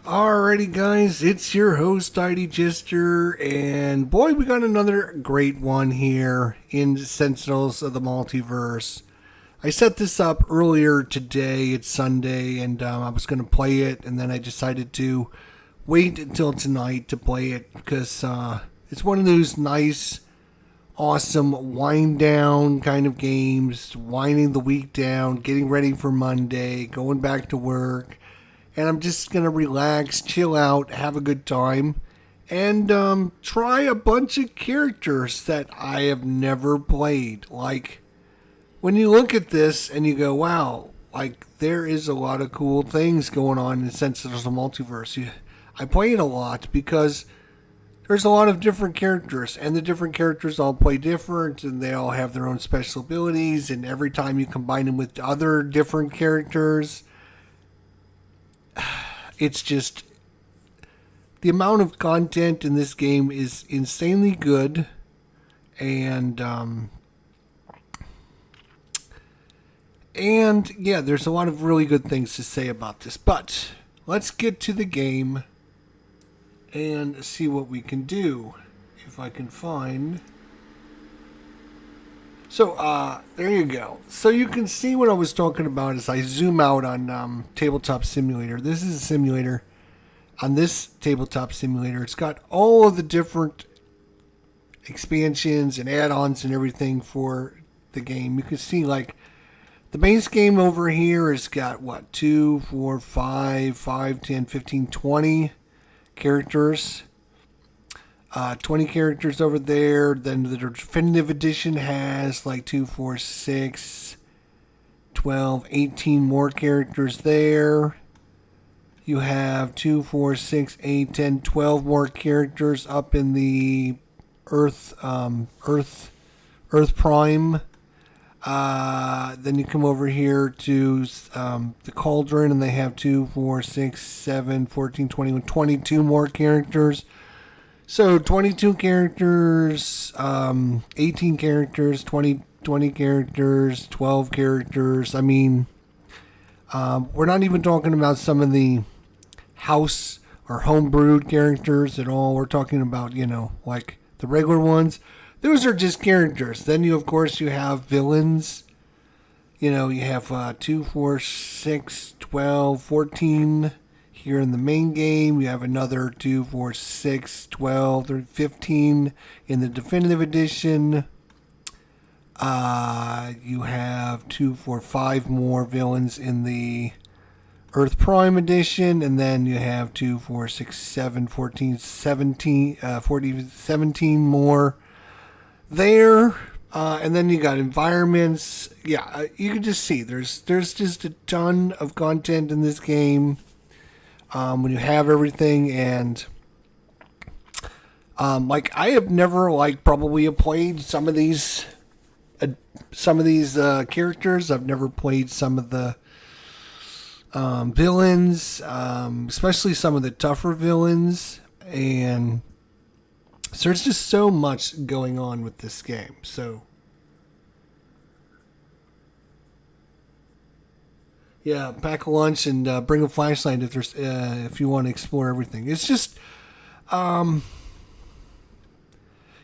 Alrighty, guys, it's your host, ID Gister, and boy, we got another great one here in Sentinels of the Multiverse. I set this up earlier today, it's Sunday, and I was going to play it, and then I decided to wait until tonight to play it because it's one of those nice, awesome wind down kind of games, winding the week down, getting ready for Monday, going back to work. And I'm just going to relax, chill out, have a good time, and try a bunch of characters that I have never played. Like, when you look at this and you go, wow, like, there is a lot of cool things going on in Sentinels of the Multiverse. I play it a lot because there's a lot of different characters, and the different characters all play different, and they all have their own special abilities, and every time you combine them with other different characters, it's just the amount of content in this game is insanely good, and yeah, there's a lot of really good things to say about this. But let's get to the game and see what we can do. If I can find. So, there you go. So you can see what I was talking about as I zoom out on Tabletop Simulator. This is a simulator. On this Tabletop Simulator, it's got all of the different expansions and add-ons and everything for the game. You can see, like, the base game over here has got, what, 2, 4, 5, 10, 15, 20 characters. 20 characters over there. Then the definitive edition has like 2, 4, 6, 12, 18 more characters there. You have 2, 4, 6, 8, 10, 12 more characters up in the Earth Prime. Then you come over here to the Cauldron, and they have 2, 4, 6, 7, 14, 21, 22 more characters. So 22 characters, 18 characters, 20 characters, 12 characters. I mean, we're not even talking about some of the house or homebrewed characters at all. We're talking about, like the regular ones. Those are just characters. Then of course, you have villains. You have 2, 4, 6, 12, 14. Here in the main game, you have another 2, 4, 6, 12, 15 in the definitive edition. You have 2, 4, 5 more villains in the Earth Prime edition, and then you have 2, 4, 6, 7, 14, 17 more there. And then you got environments. Yeah, you can just see there's just a ton of content in this game. When you have everything, and like I have never probably played some of these characters. I've never played some of the villains, especially some of the tougher villains, and so there's just so much going on with this game. So yeah, pack a lunch and bring a flashlight if you want to explore everything. It's just,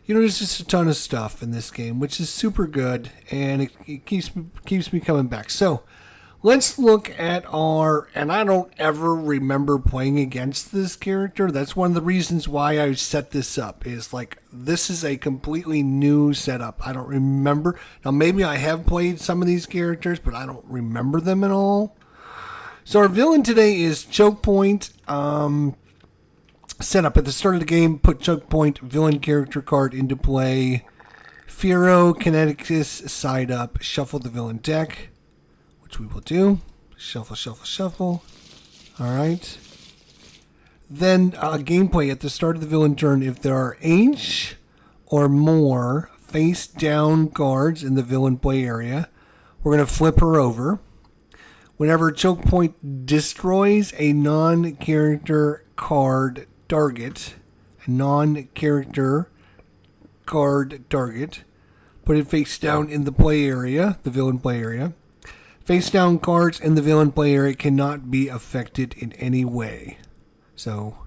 there's just a ton of stuff in this game, which is super good, and it keeps me coming back. So let's look at and I don't ever remember playing against this character. That's one of the reasons why I set this up, is this is a completely new setup. I don't remember. Now, maybe I have played some of these characters, but I don't remember them at all. So our villain today is Choke Point. Set up at the start of the game, put Choke Point villain character card into play. Firo Kineticus side up. Shuffle the villain deck, which we will do. Shuffle, shuffle, shuffle. All right. Then gameplay at the start of the villain turn. If there are H or more face down cards in the villain play area, we're going to flip her over. Whenever Choke Point destroys a non-character card target, put it face down in the play area, the villain play area. Face down cards in the villain play area cannot be affected in any way. So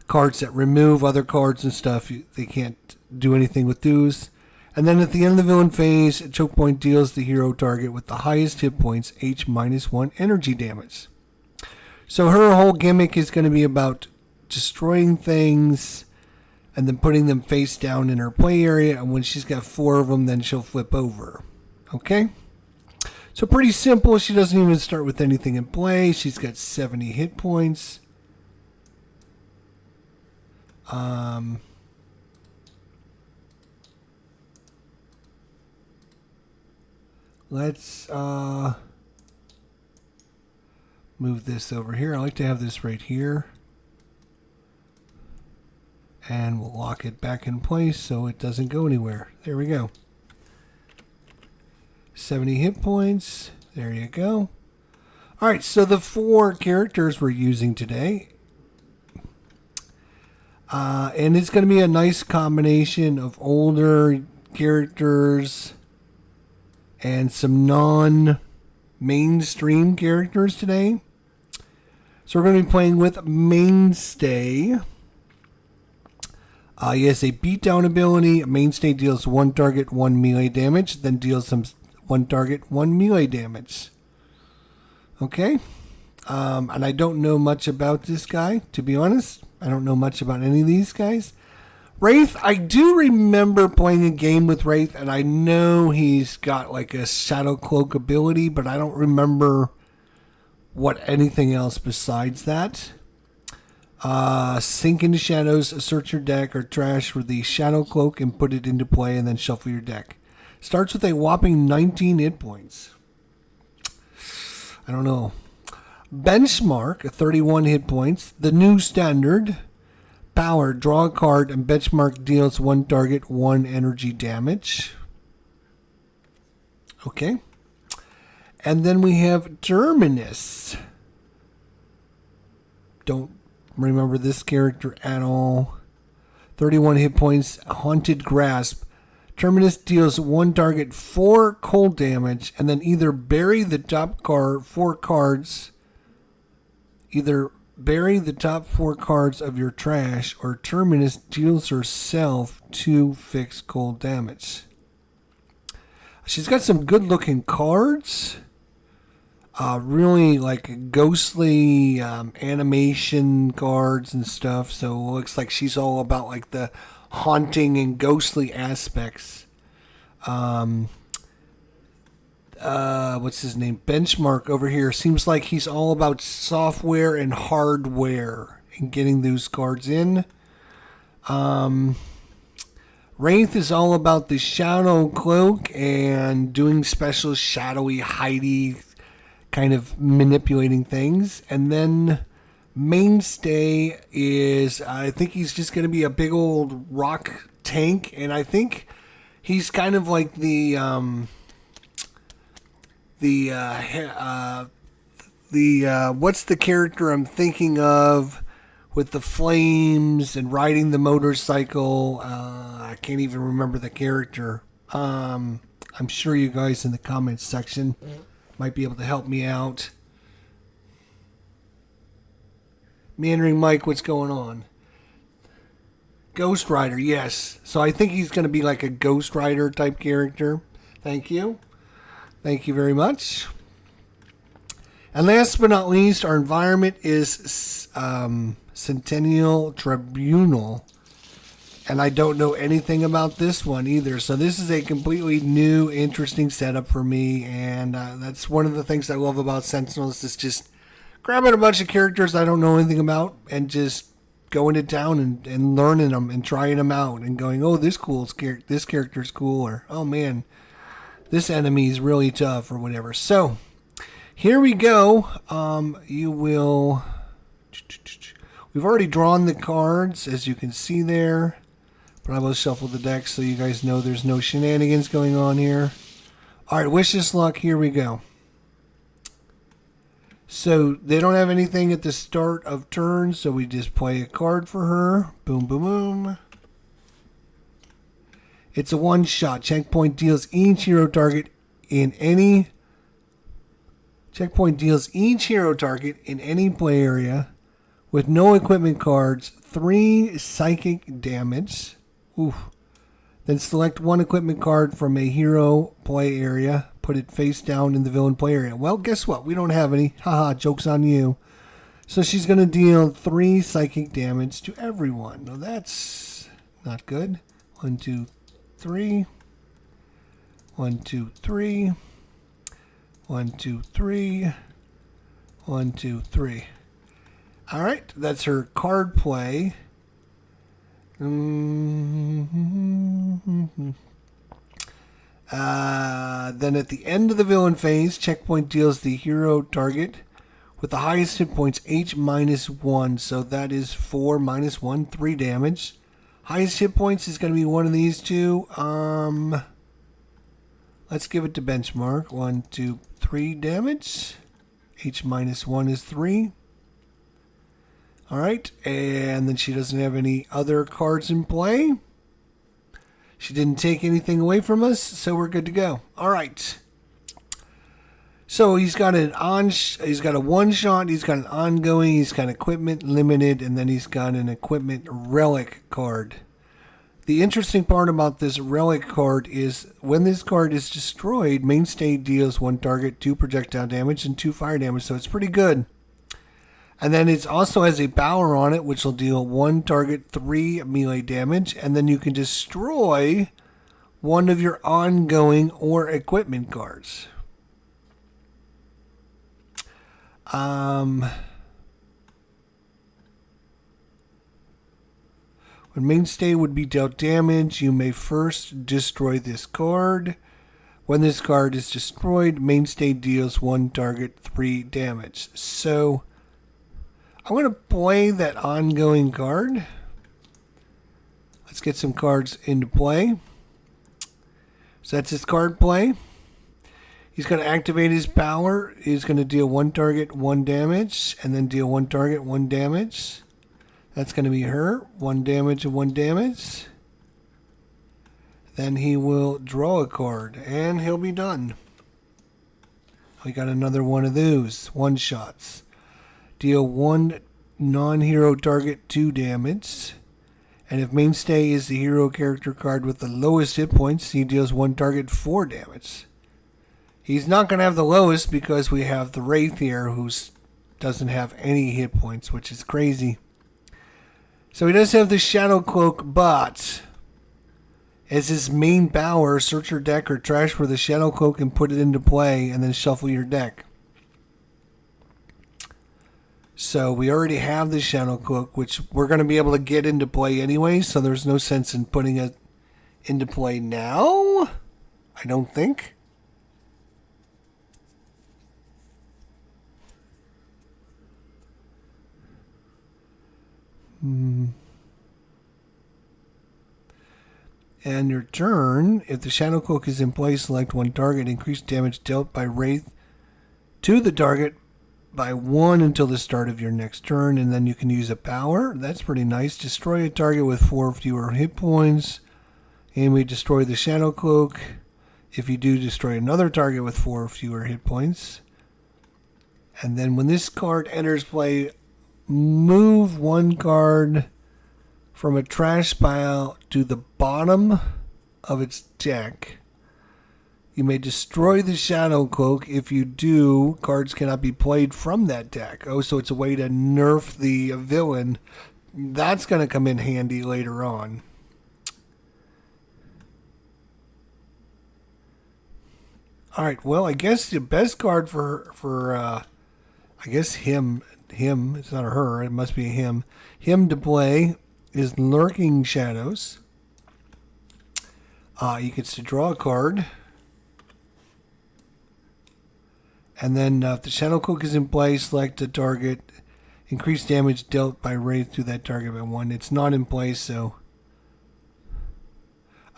cards that remove other cards and stuff, they can't do anything with those. And then at the end of the villain phase, choke point deals the hero target with the highest hit points H -1 energy damage. So her whole gimmick is going to be about destroying things and then putting them face down in her play area. And when she's got 4 of them, then she'll flip over. Okay? So pretty simple. She doesn't even start with anything in play. She's got 70 hit points. Let's move this over here. I like to have this right here. And we'll lock it back in place so it doesn't go anywhere. There we go. 70 hit points. There you go. Alright, so the 4 characters we're using today. And it's going to be a nice combination of older characters and some non-mainstream characters today. So we're going to be playing with Mainstay. He has a beatdown ability. Mainstay deals 1 target, 1 melee damage, then deals some 1 target, 1 melee damage. Okay. And I don't know much about this guy, to be honest. I don't know much about any of these guys. Writhe, I do remember playing a game with Writhe, and I know he's got like a shadow cloak ability, but I don't remember what anything else besides that. Sink into shadows, search your deck or trash for the shadow cloak and put it into play and then shuffle your deck. Starts with a whopping 19 hit points. I don't know. Benchmark, 31 hit points. The new standard. Power, draw a card and benchmark deals 1 target, 1 energy damage. Okay. And then we have Terminus. Don't remember this character at all. 31 hit points, Haunted Grasp. Terminus deals 1 target, 4 cold damage, and then either bury the top 4 cards. Either bury the top 4 cards of your trash, or Terminus deals herself 2 fixed cold damage. She's got some good looking cards. Really like ghostly animation cards and stuff. So it looks like she's all about like the haunting and ghostly aspects. What's his name? Benchmark over here seems like he's all about software and hardware and getting those cards in. Writhe is all about the shadow cloak and doing special shadowy hidey kind of manipulating things. And then Mainstay is, I think he's just going to be a big old rock tank, and I think he's kind of like the what's the character I'm thinking of with the flames and riding the motorcycle? I can't even remember the character. I'm sure you guys in the comments section might be able to help me out. Meandering Mike, what's going on? Ghost Rider, yes. So I think he's going to be like a Ghost Rider type character. Thank you. Thank you very much. And last but not least, our environment is Sentinel Tribunal. And I don't know anything about this one either. So this is a completely new, interesting setup for me. And that's one of the things I love about Sentinels, is just grabbing a bunch of characters I don't know anything about and just going to town and learning them and trying them out and going, oh, this character's cool, or oh man, this enemy is really tough, or whatever. So here we go. We've already drawn the cards, as you can see there, but I will shuffle the deck so you guys know there's no shenanigans going on here. All right, wish us luck. Here we go. So they don't have anything at the start of turn, so we just play a card for her. Boom, boom, boom. It's a one-shot. Checkpoint deals each hero target in any play area with no equipment cards, 3 psychic damage. Oof. Then select 1 equipment card from a hero play area. Put it face down in the villain play area. Well, guess what? We don't have any. Haha, joke's on you. So she's going to deal 3 psychic damage to everyone. Now that's not good. 1, 2, 3. 1, 2, 3. 1, 2, 3. 1, 2, 3. All right, that's her card play. Then at the end of the villain phase, checkpoint deals the hero target with the highest hit points H -1. So that is 4 -1, 3 damage. Highest hit points is going to be one of these two. Let's give it to benchmark. 1, 2, 3 damage. H -1 is 3. All right, and then she doesn't have any other cards in play. She didn't take anything away from us, so we're good to go. All right. So he's got a one shot, he's got an ongoing, he's got equipment limited, and then he's got an equipment relic card. The interesting part about this relic card is when this card is destroyed, Mainstay deals 1 target, 2 projectile damage, and 2 fire damage, so it's pretty good. And then it also has a power on it, which will deal 1 target, 3 melee damage. And then you can destroy 1 of your ongoing or equipment cards. When Mainstay would be dealt damage, you may first destroy this card. When this card is destroyed, Mainstay deals 1 target, 3 damage. So I'm going to play that ongoing card. Let's get some cards into play. So that's his card play. He's going to activate his power. He's going to deal 1 target, 1 damage, and then deal 1 target, 1 damage. That's going to be her. 1 damage and 1 damage. Then he will draw a card, and he'll be done. We got another one of those. 1-shots. Deal 1 non-hero target 2 damage. And if Mainstay is the hero character card with the lowest hit points, he deals 1 target 4 damage. He's not going to have the lowest because we have the Writhe here who doesn't have any hit points, which is crazy. So he does have the Shadow Cloak, but as his main power, search your deck or trash for the Shadow Cloak and put it into play and then shuffle your deck. So we already have the Shadow Cloak, which we're going to be able to get into play anyway, so there's no sense in putting it into play now, I don't think. And your turn, if the Shadow Cloak is in play, select 1 target, increase damage dealt by Writhe to the target by 1 until the start of your next turn, and then you can use a power. That's pretty nice. Destroy a target with 4 or fewer hit points, and we destroy the Shadow Cloak. If you do, destroy another target with 4 or fewer hit points. And then when this card enters play, move 1 card from a trash pile to the bottom of its deck. You may destroy the Shadow Cloak. If you do, cards cannot be played from that deck. Oh, so it's a way to nerf the villain. That's going to come in handy later on. All right, well, I guess the best card for I guess him, it's not a her, it must be a him to play is Lurking Shadows. He gets to draw a card. And then if the Shadow Cloak is in play, select a target. Increase damage dealt by Writhe to that target by 1. It's not in play, so...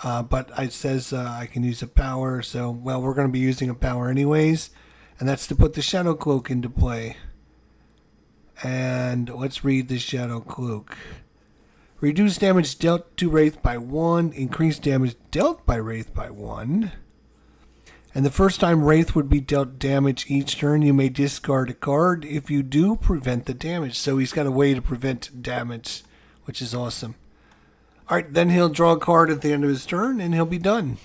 but it says I can use a power, so, well, we're going to be using a power anyways. And that's to put the Shadow Cloak into play. And let's read the Shadow Cloak. Reduce damage dealt to Writhe by 1. Increase damage dealt by Writhe by 1. And the first time Writhe would be dealt damage each turn, you may discard a card. If you do, prevent the damage. So he's got a way to prevent damage, which is awesome. Alright, then he'll draw a card at the end of his turn, and he'll be done.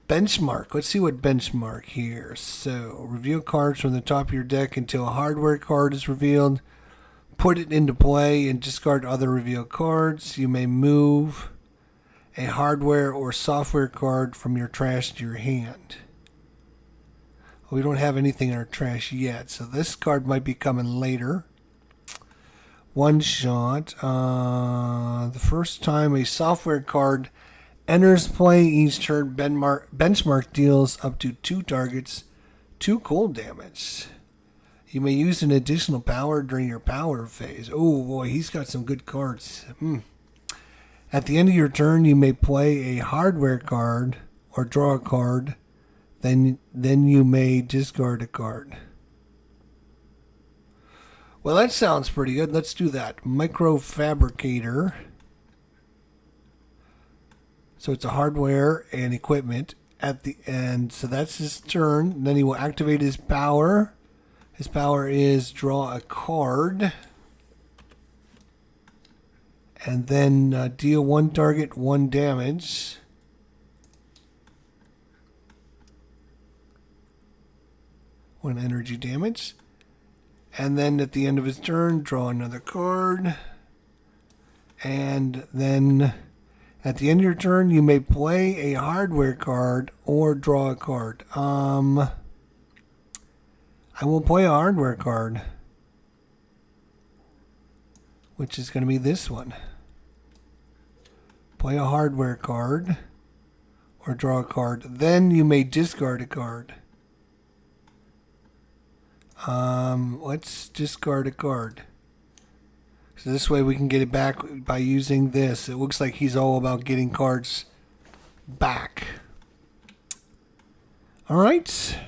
Benchmark. Let's see what benchmark here. So, reveal cards from the top of your deck until a hardware card is revealed. Put it into play and discard other revealed cards. You may move a hardware or software card from your trash to your hand. We don't have anything in our trash yet, so this card might be coming later. One shot. The first time a software card enters play each turn, benchmark deals up to 2 targets 2 cold damage. You may use an additional power during your power phase. Oh boy, he's got some good cards. At the end of your turn, you may play a hardware card or draw a card. Then you may discard a card. Well, that sounds pretty good. Let's do that. Microfabricator. So it's a hardware and equipment at the end. So that's his turn. Then he will activate his power. His power is draw a card. And then deal 1 target 1 damage. One energy damage. And then at the end of his turn, draw another card. And then at the end of your turn, you may play a hardware card or draw a card. I will play a hardware card, which is going to be this one. Play a hardware card or draw a card. Then you may discard a card. Let's discard a card. So this way we can get it back by using this. It looks like he's all about getting cards back. Alright.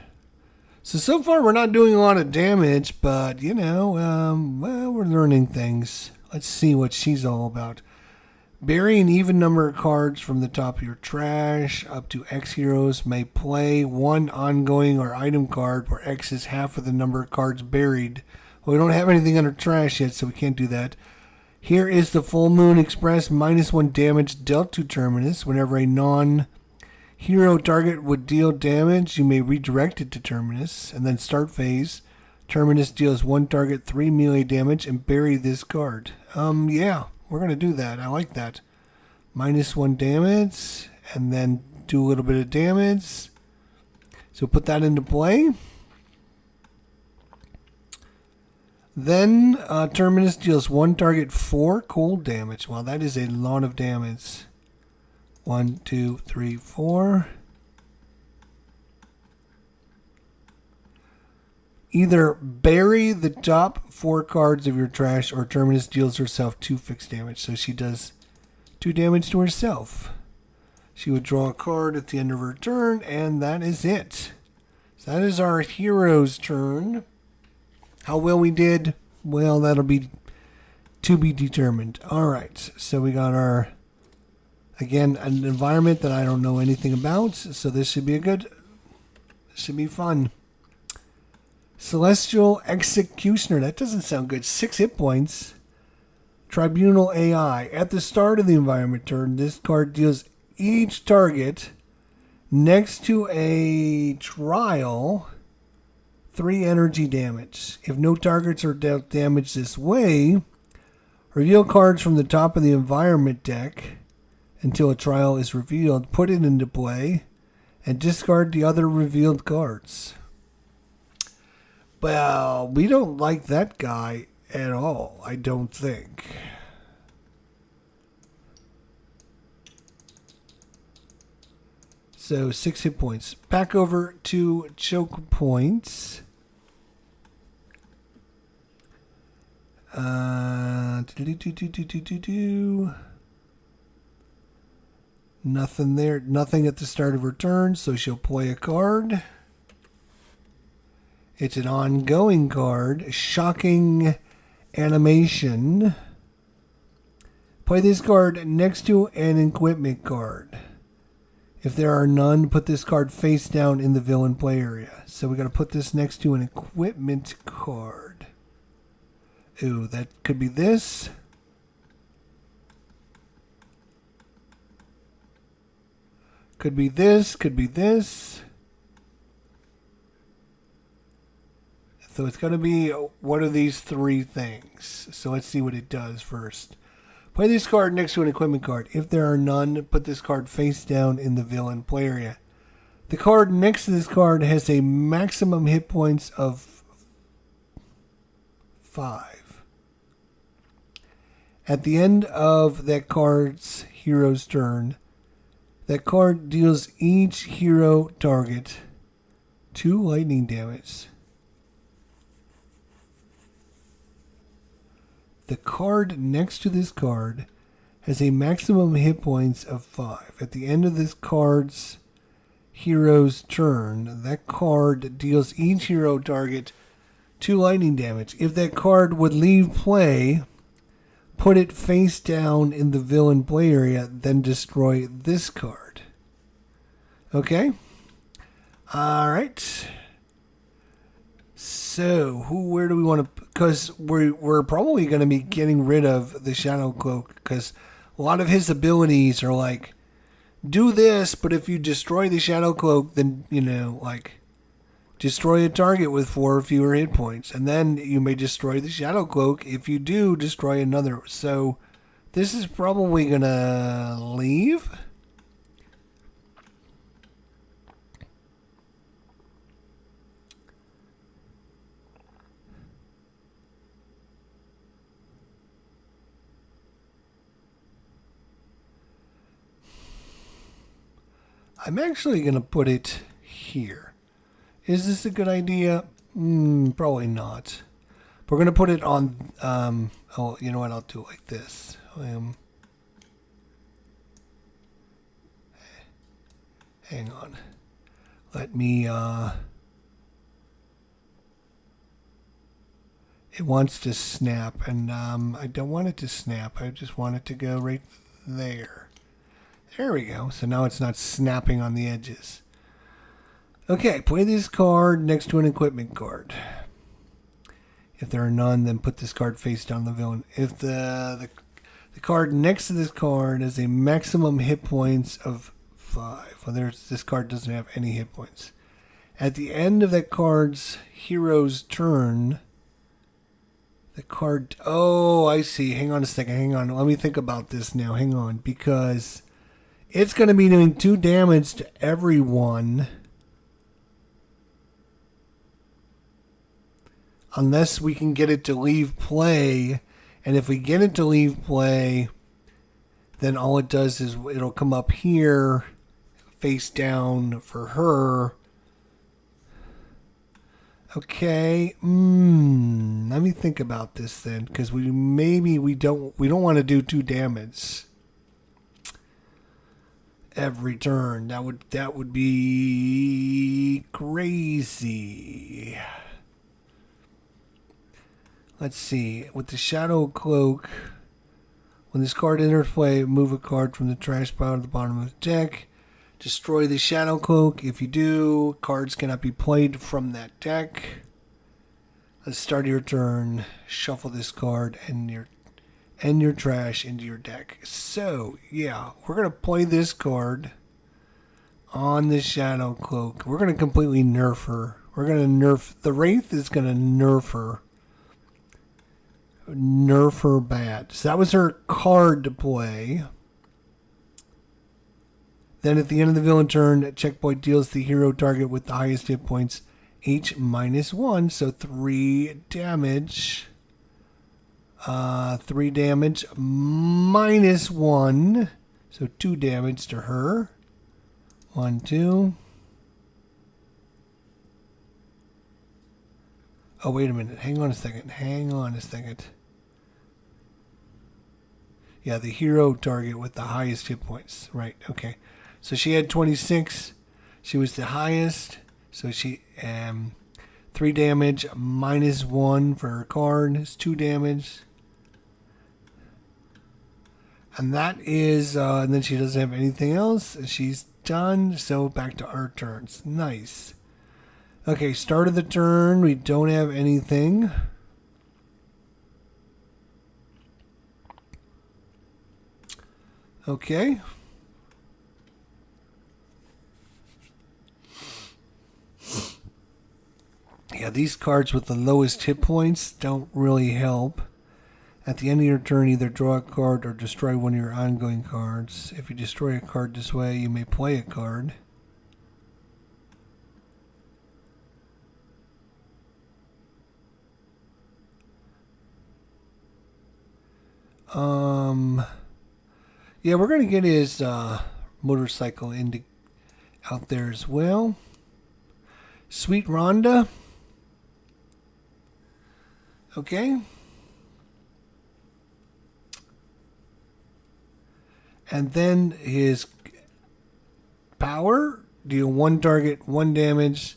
So far we're not doing a lot of damage, but, you know, well, we're learning things. Let's see what she's all about. Bury an even number of cards from the top of your trash. Up to X heroes may play 1 ongoing or item card where X is half of the number of cards buried. Well, we don't have anything under trash yet, so we can't do that. Here is the Full Moon Express. -1 damage dealt to Terminus. Whenever a non-hero target would deal damage, you may redirect it to Terminus. And then start phase. Terminus deals 1 target 3 melee damage and bury this card. Yeah. We're going to do that. I like that. -1 damage. And then do a little bit of damage. So put that into play. Then Terminus deals 1 target 4 cold damage. Wow, that is a lot of damage. 1, 2, 3, 4. Either bury the top 4 cards of your trash or Terminus deals herself 2 fixed damage. So she does 2 damage to herself. She would draw a card at the end of her turn, and that is it. So that is our hero's turn. How well we did, well, that'll be to be determined. Alright, so we got our, again, an environment that I don't know anything about. So this should be should be fun. Celestial Executioner. That doesn't sound good. 6 hit points. Tribunal AI. At the start of the environment turn, this card deals each target next to a trial 3 energy damage. If no targets are dealt damage this way, reveal cards from the top of the environment deck until a trial is revealed. Put it into play and discard the other revealed cards. Well, we don't like that guy at all, I don't think. So 6 hit points. Back over to choke points. Nothing there. Nothing at the start of her turn, so she'll play a card. It's an ongoing card. Shocking Animation. Play this card next to an equipment card. If there are none, put this card face down in the villain play area. So we got to put this next to an equipment card. Ooh, that could be this. Could be this, could be this. So it's going to be one of these three things. So let's see what it does first. Play this card next to an equipment card. If there are none, put this card face down in the villain play area. The card next to this card has a maximum hit points of 5. At the end of that card's hero's turn, that card deals each hero target 2 lightning damage. The card next to this card has a maximum hit points of 5. At the end of this card's hero's turn, that card deals each hero target 2 lightning damage. If that card would leave play, put it face down in the villain play area, then destroy this card. Okay? Alright. So, where do we want to... Because we're probably going to be getting rid of the Shadow Cloak, because a lot of his abilities are like, do this, but if you destroy the Shadow Cloak, then, you know, like, destroy a target with 4 or fewer hit points. And then you may destroy the Shadow Cloak. If you do, destroy another. So, this is probably going to leave. I'm actually going to put it here. Is this a good idea? Probably not. We're going to put it on... oh, you know what? I'll do it like this. Hang on. Let me... it wants to snap, and I don't want it to snap. I just want it to go right there. There we go. So now it's not snapping on the edges. Okay, play this card next to an equipment card. If there are none, then put this card face down the villain. If the card next to this card has a maximum hit points of 5. Well, this card doesn't have any hit points. At the end of that card's hero's turn, the card... Oh, I see. Hang on a second. Hang on. Let me think about this now. Hang on. Because... it's going to be doing 2 damage to everyone. Unless we can get it to leave play. And if we get it to leave play, then all it does is it'll come up here, face down for her. Okay. Let me think about this then. Because we don't want to do 2 damage every turn. That would be crazy. Let's see. With the Shadow Cloak, when this card enters play, move a card from the trash pile to the bottom of the deck. Destroy the Shadow Cloak. If you do, cards cannot be played from that deck. Let's start your turn. Shuffle this card and your trash into your deck. So, yeah, we're going to play this card on the Shadow Cloak. We're going to completely nerf her. We're going to nerf... the Writhe is going to nerf her. Nerf her bad. So that was her card to play. Then at the end of the villain turn, checkpoint deals the hero target with the highest hit points H -1. So 3 damage. 3 damage -1. So 2 damage to her. 1, 2. Oh, wait a minute. Hang on a second. Yeah, the hero target with the highest hit points. Right, okay. So she had 26. She was the highest. So she 3 damage -1 for her card. It's 2 damage. And that is, and then she doesn't have anything else. She's done. So back to our turns. Nice. Okay, start of the turn. We don't have anything. Okay. Yeah, these cards with the lowest hit points don't really help. At the end of your turn, either draw a card or destroy one of your ongoing cards. If you destroy a card this way, you may play a card. Yeah, we're gonna get his motorcycle out there as well. Sweet Rhonda. Okay. And then his power, deal one target, 1 damage,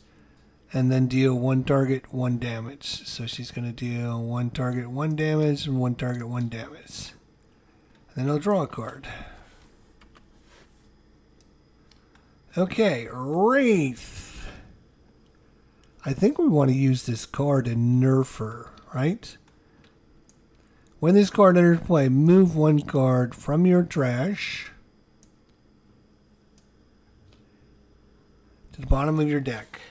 and then deal 1 target, 1 damage. So she's going to deal 1 target, 1 damage, and 1 target, 1 damage. And then I'll draw a card. Okay, Writhe. I think we want to use this card and nerf her, right? When this card enters play, move 1 card from your trash to the bottom of your deck.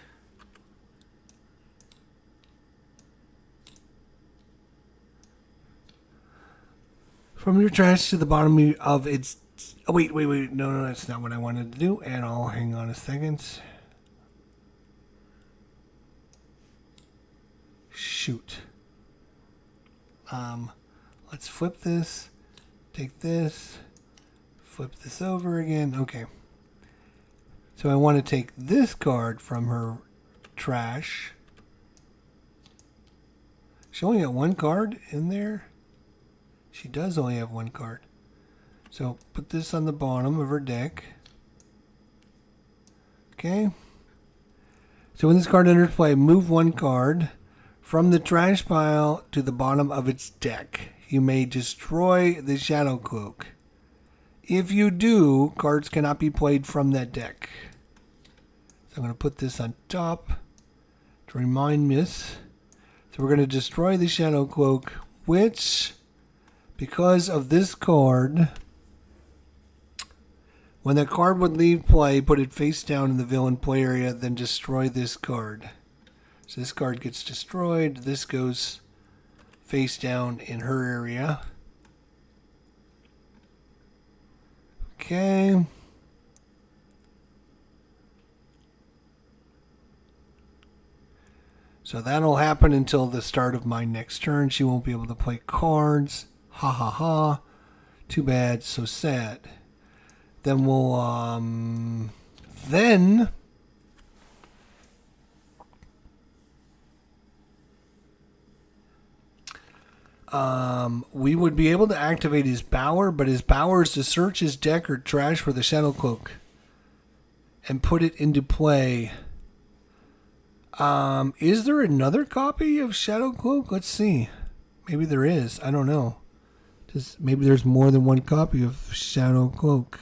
From your trash to the bottom of its... Oh, wait. No, that's not what I wanted to do. And I'll hang on a second. Shoot. Let's flip this. Take this. Flip this over again. Okay. So I want to take this card from her trash. She only got 1 card in there. She does only have 1 card. So put this on the bottom of her deck. Okay. So when this card enters play, move 1 card from the trash pile to the bottom of its deck. You may destroy the Shadow Cloak. If you do, cards cannot be played from that deck. So I'm going to put this on top to remind me. So we're going to destroy the Shadow Cloak, which, because of this card, when that card would leave play, put it face down in the villain play area, then destroy this card. So this card gets destroyed. This goes face down in her area. Okay. So that'll happen until the start of my next turn. She won't be able to play cards. Ha ha ha. Too bad. So sad. Then we'll, we would be able to activate his power, but his power is to search his deck or trash for the Shadow Cloak and put it into play. Is there another copy of Shadow Cloak? Let's see. Maybe there is. I don't know. Maybe there's more than 1 copy of Shadow Cloak.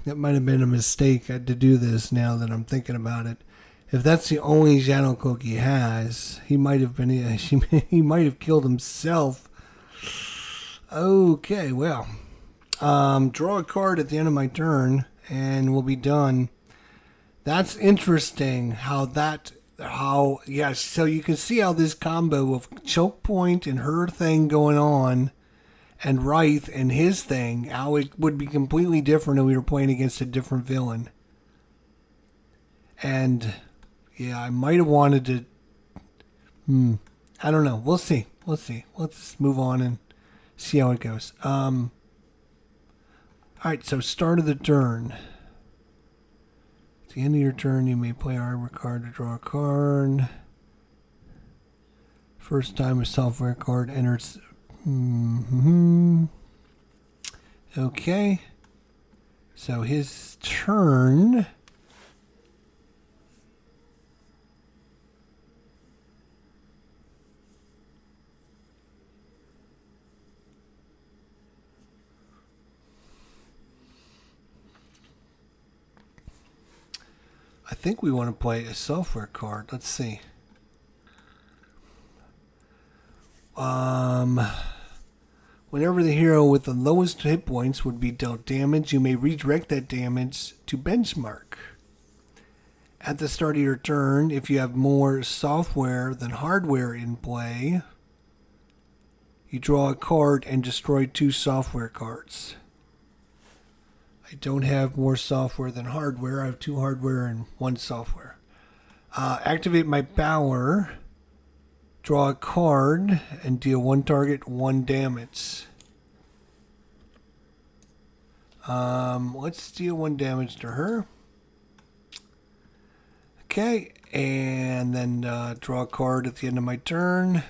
That might have been a mistake to do this now that I'm thinking about it. If that's the only Shadow Cloak he has, he might have been he might have killed himself. Okay, well, draw a card at the end of my turn and we'll be done. That's interesting yes, so you can see how this combo of Choke Point and her thing going on and Writhe and his thing, how it would be completely different if we were playing against a different villain. And yeah, I might have wanted to. I don't know. We'll see. Let's move on and see how it goes. Alright, so start of the turn. At the end of your turn, you may play a hardware card to draw a card. First time a software card enters. Okay. So his turn. I think we want to play a software card. Let's see. Whenever the hero with the lowest hit points would be dealt damage, you may redirect that damage to benchmark. At the start of your turn, if you have more software than hardware in play, you draw a card and destroy 2 software cards. I don't have more software than hardware. I have 2 hardware and 1 software. Activate my power. Draw a card and deal 1 target 1 damage. Let's deal 1 damage to her. Okay, and then draw a card at the end of my turn.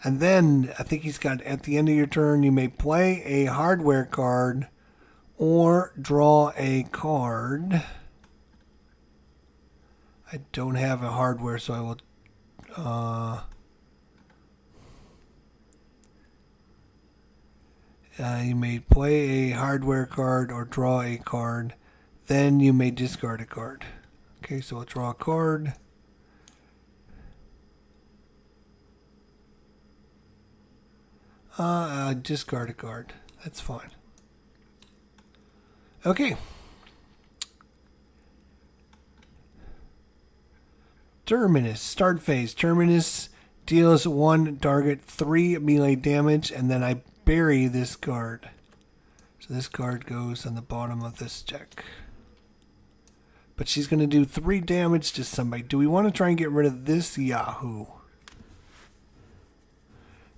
And then I think he's got at the end of your turn, you may play a hardware card or draw a card. I don't have a hardware, so I will. You may play a hardware card or draw a card. Then you may discard a card. Okay, so I'll draw a card. Discard a card. That's fine. Okay. Terminus. Start phase. Terminus deals 1 target 3 melee damage, and then I bury this card. So this card goes on the bottom of this deck. But she's going to do 3 damage to somebody. Do we want to try and get rid of this Yahoo?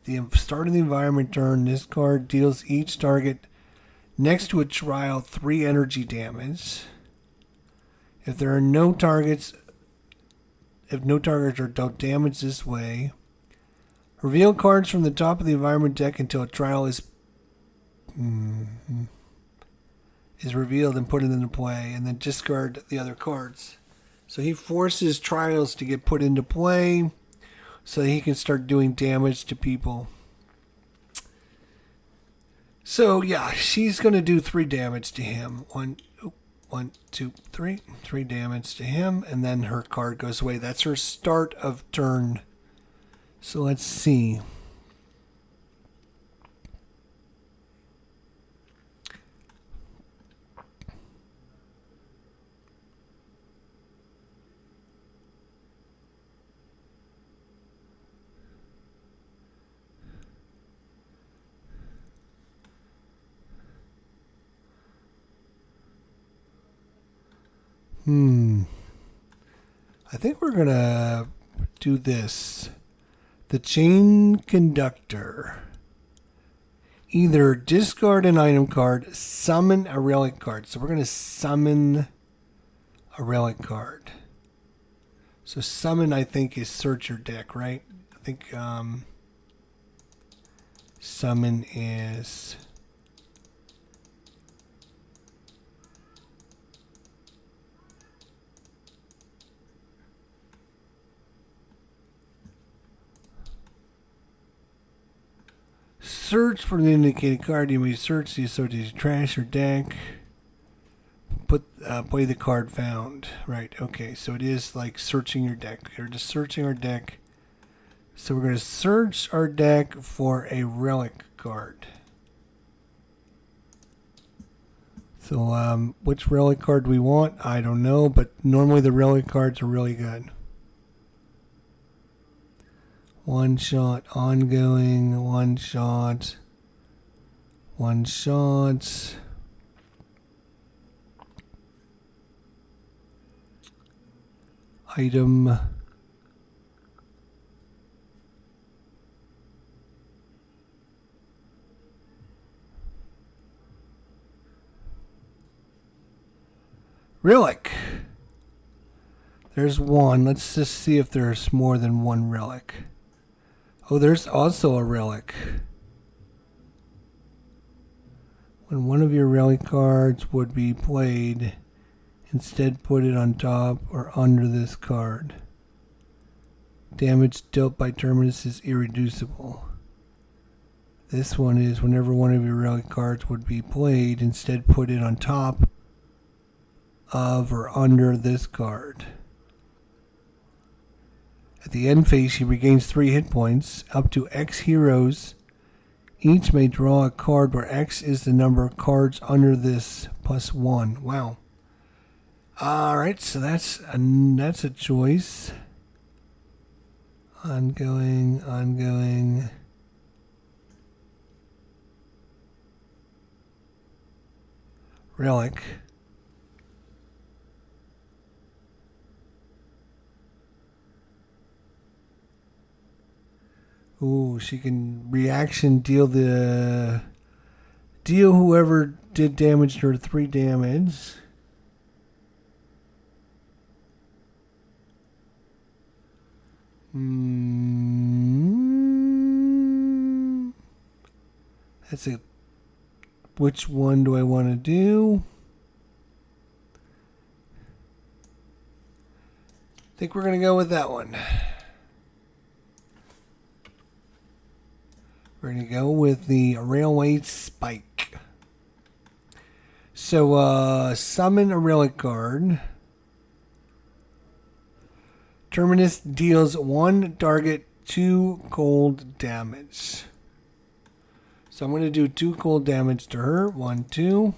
The start of the environment turn, this card deals each target next to a trial 3 energy damage. If there are no targets, if no targets are dealt damage this way, reveal cards from the top of the environment deck until a trial is revealed and put it into play, and then discard the other cards. So he forces trials to get put into play so he can start doing damage to people. So yeah, she's going to do 3 damage to him. 1, 2, 3. 3 damage to him, and then her card goes away. That's her start of turn. So let's see. I think we're going to do this. The chain conductor. Either discard an item card, summon a relic card. So we're going to summon a relic card. So summon, I think, is search your deck, right? I think summon is... Search for the indicated card. You may search the associated trash or deck. Play the card found. Right, okay. So it is like searching your deck. You're just searching our deck. So we're going to search our deck for a relic card. So which relic card do we want? I don't know, but normally the relic cards are really good. One shot, ongoing, one shot, one shot. Item. Relic. There's one. Let's just see if there's more than one relic. Oh, there's also a relic. When one of your relic cards would be played, instead put it on top or under this card. Damage dealt by Terminus is irreducible. This one is whenever one of your relic cards would be played, instead put it on top of or under this card. At the end phase, she regains 3 hit points. Up to X heroes each may draw a card where X is the number of cards under this plus 1. Wow. Alright, so that's a choice. Ongoing. Relic. Ooh, she can reaction deal whoever did damage to her 3 damage. That's it. Which one do I want to do? I think we're going to go with that one. We're going to go with the Railway Spike. So, summon a relic card. Terminus deals 1 target 2 cold damage. So I'm going to do 2 cold damage to her. 1, 2.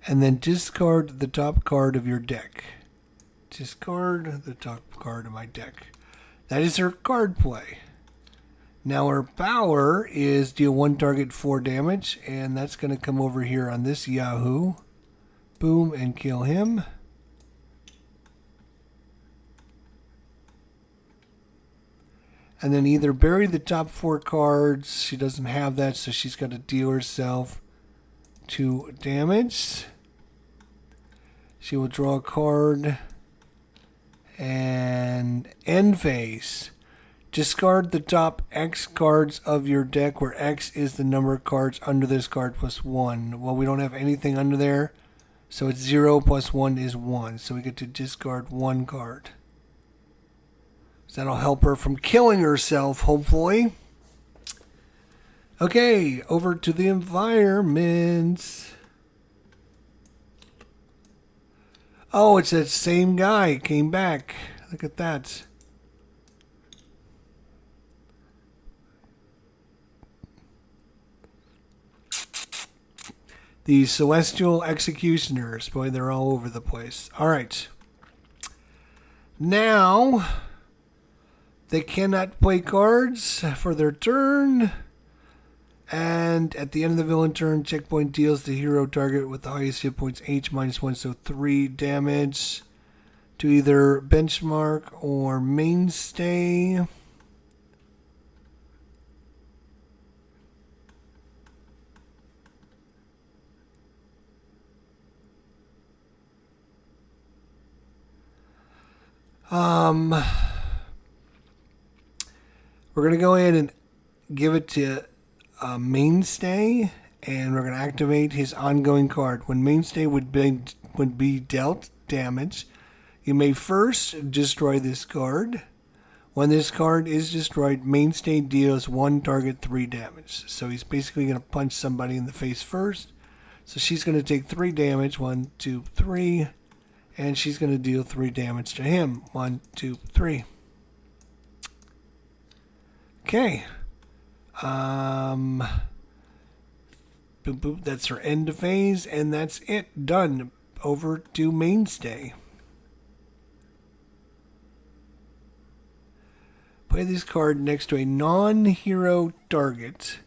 And then discard the top card of your deck. Discard the top card of my deck. That is her card play. Now her power is deal 1 target 4 damage. And that's going to come over here on this Yahoo. Boom, and kill him. And then either bury the top 4 cards. She doesn't have that, so she's got to deal herself 2 damage. She will draw a card. And end phase. Discard the top X cards of your deck, where X is the number of cards under this card plus 1. Well, we don't have anything under there. So it's 0 plus 1 is 1. So we get to discard 1 card. So that'll help her from killing herself, hopefully. Okay, over to the environments. Oh, it's that same guy. Came back. Look at that. The Celestial Executioners. Boy, they're all over the place. Alright. Now, they cannot play cards for their turn. And at the end of the villain turn, checkpoint deals the hero target with the highest hit points H -1, so 3 damage to either Benchmark or Mainstay. We're going to go ahead and give it to Mainstay, and we're going to activate his ongoing card. When Mainstay would be dealt damage, you may first destroy this card. When this card is destroyed, Mainstay deals 1 target 3 damage. So he's basically going to punch somebody in the face first. So she's going to take 3 damage. 1, 2, 3. And she's going to deal 3 damage to him. 1, 2, 3. Okay. Boop, boop. That's her end of phase, and that's it. Done. Over to Mainstay. Play this card next to a non-hero target.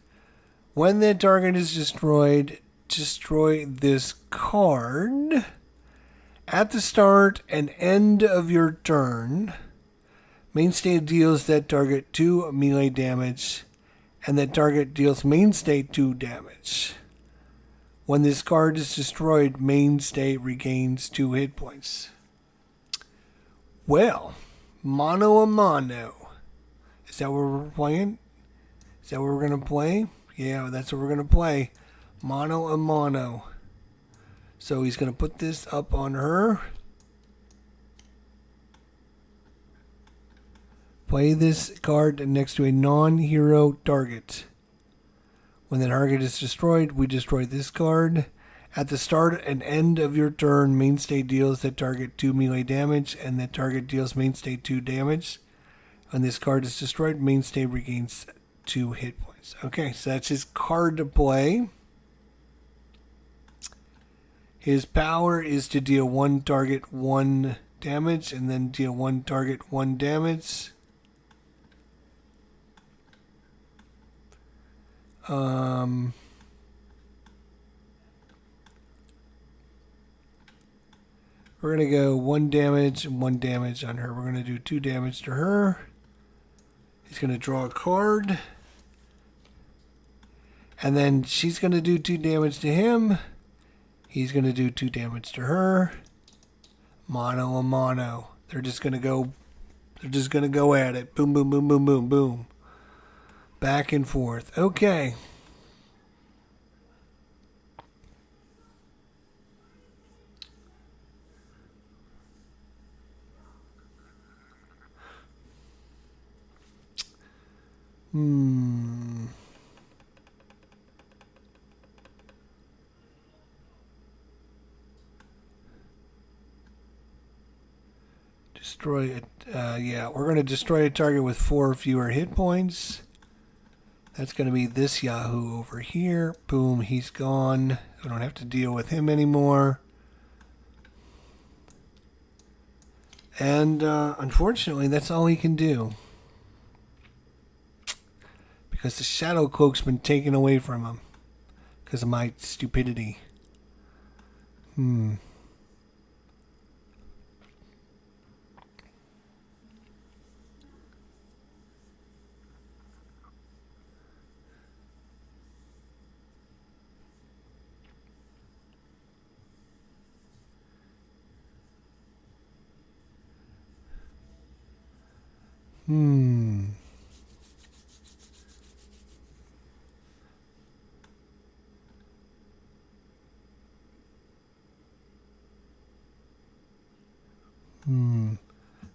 When the target is destroyed, destroy this card. At the start and end of your turn, Mainstay deals that target 2 melee damage, and that target deals Mainstay 2 damage. When this card is destroyed, Mainstay regains 2 hit points. Well, mano a mano. Is that what we're playing? Is that what we're going to play? Yeah, that's what we're going to play. Mano a mano. So he's going to put this up on her. Play this card next to a non-hero target. When the target is destroyed, we destroy this card. At the start and end of your turn, Mainstay deals that target 2 melee damage, and that target deals Mainstay 2 damage. When this card is destroyed, Mainstay regains 2 hit points. Okay, so that's his card to play. His power is to deal 1 target 1 damage, and then deal 1 target 1 damage. We're going to go 1 damage and 1 damage on her. We're going to do 2 damage to her. He's going to draw a card. And then she's going to do 2 damage to him. He's going to do 2 damage to her. Mano a mano. They're just going to go at it. Boom, boom, boom, boom, boom, boom. Back and forth. Okay. Destroy it. Yeah, we're going to destroy a target with 4 or fewer hit points. That's going to be this Yahoo over here. Boom, he's gone. We don't have to deal with him anymore. And unfortunately, that's all he can do. Because the Shadow Cloak's been taken away from him. Because of my stupidity.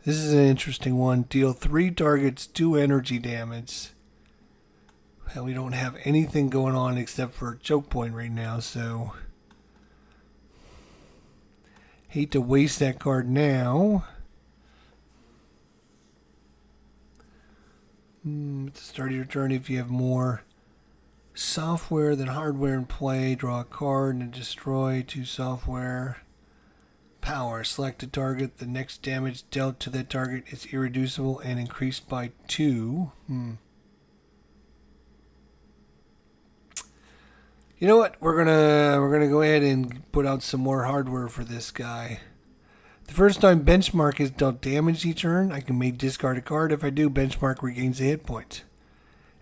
This is an interesting one. Deal 3 targets 2 energy damage. Well, we don't have anything going on except for a choke point right now, so hate to waste that card now. At the start of your turn, if you have more software than hardware in play, draw a card and destroy 2 software. Power. Select a target. The next damage dealt to that target is irreducible and increased by 2. You know what? We're gonna go ahead and put out some more hardware for this guy. The first time benchmark is dealt damage each turn, I may discard a card. If I do, benchmark regains a hit point.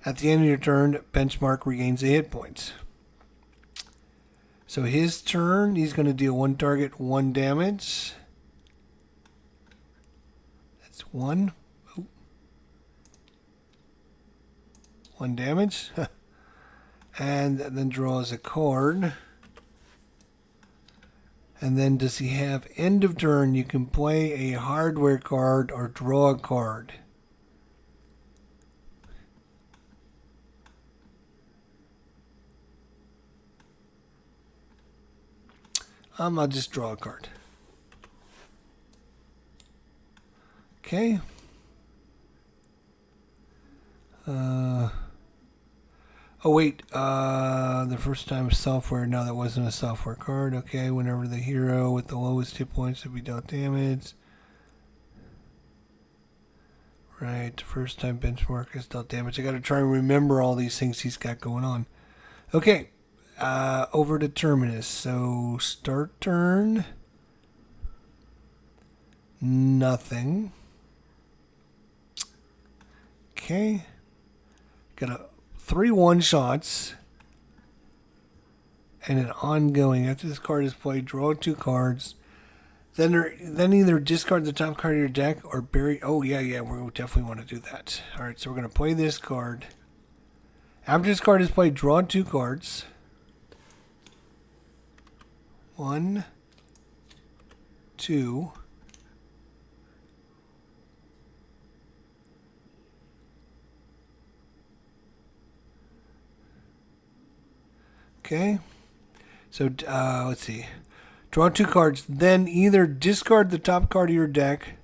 At the end of your turn, benchmark regains a hit point. So his turn, he's going to deal 1 target 1 damage. That's 1. 1 damage. And then draws a card. And then does he have end of turn? You can play a hardware card or draw a card. I'll just draw a card. Okay. Oh wait, the first time software, no, that wasn't a software card. Okay, whenever the hero with the lowest hit points would be dealt damage. Right, first time benchmark is dealt damage. I gotta try and remember all these things he's got going on. Okay, over to Terminus. So start turn. Nothing. Okay. Got a 3 1-shots. and an ongoing. After this card is played, draw 2 cards. Then either discard the top card of your deck or bury. Oh, yeah, we definitely want to do that. All right, so we're going to play this card. After this card is played, draw 2 cards. 1, 2. Okay. So, let's see. Draw 2 cards, then either discard the top card of your deck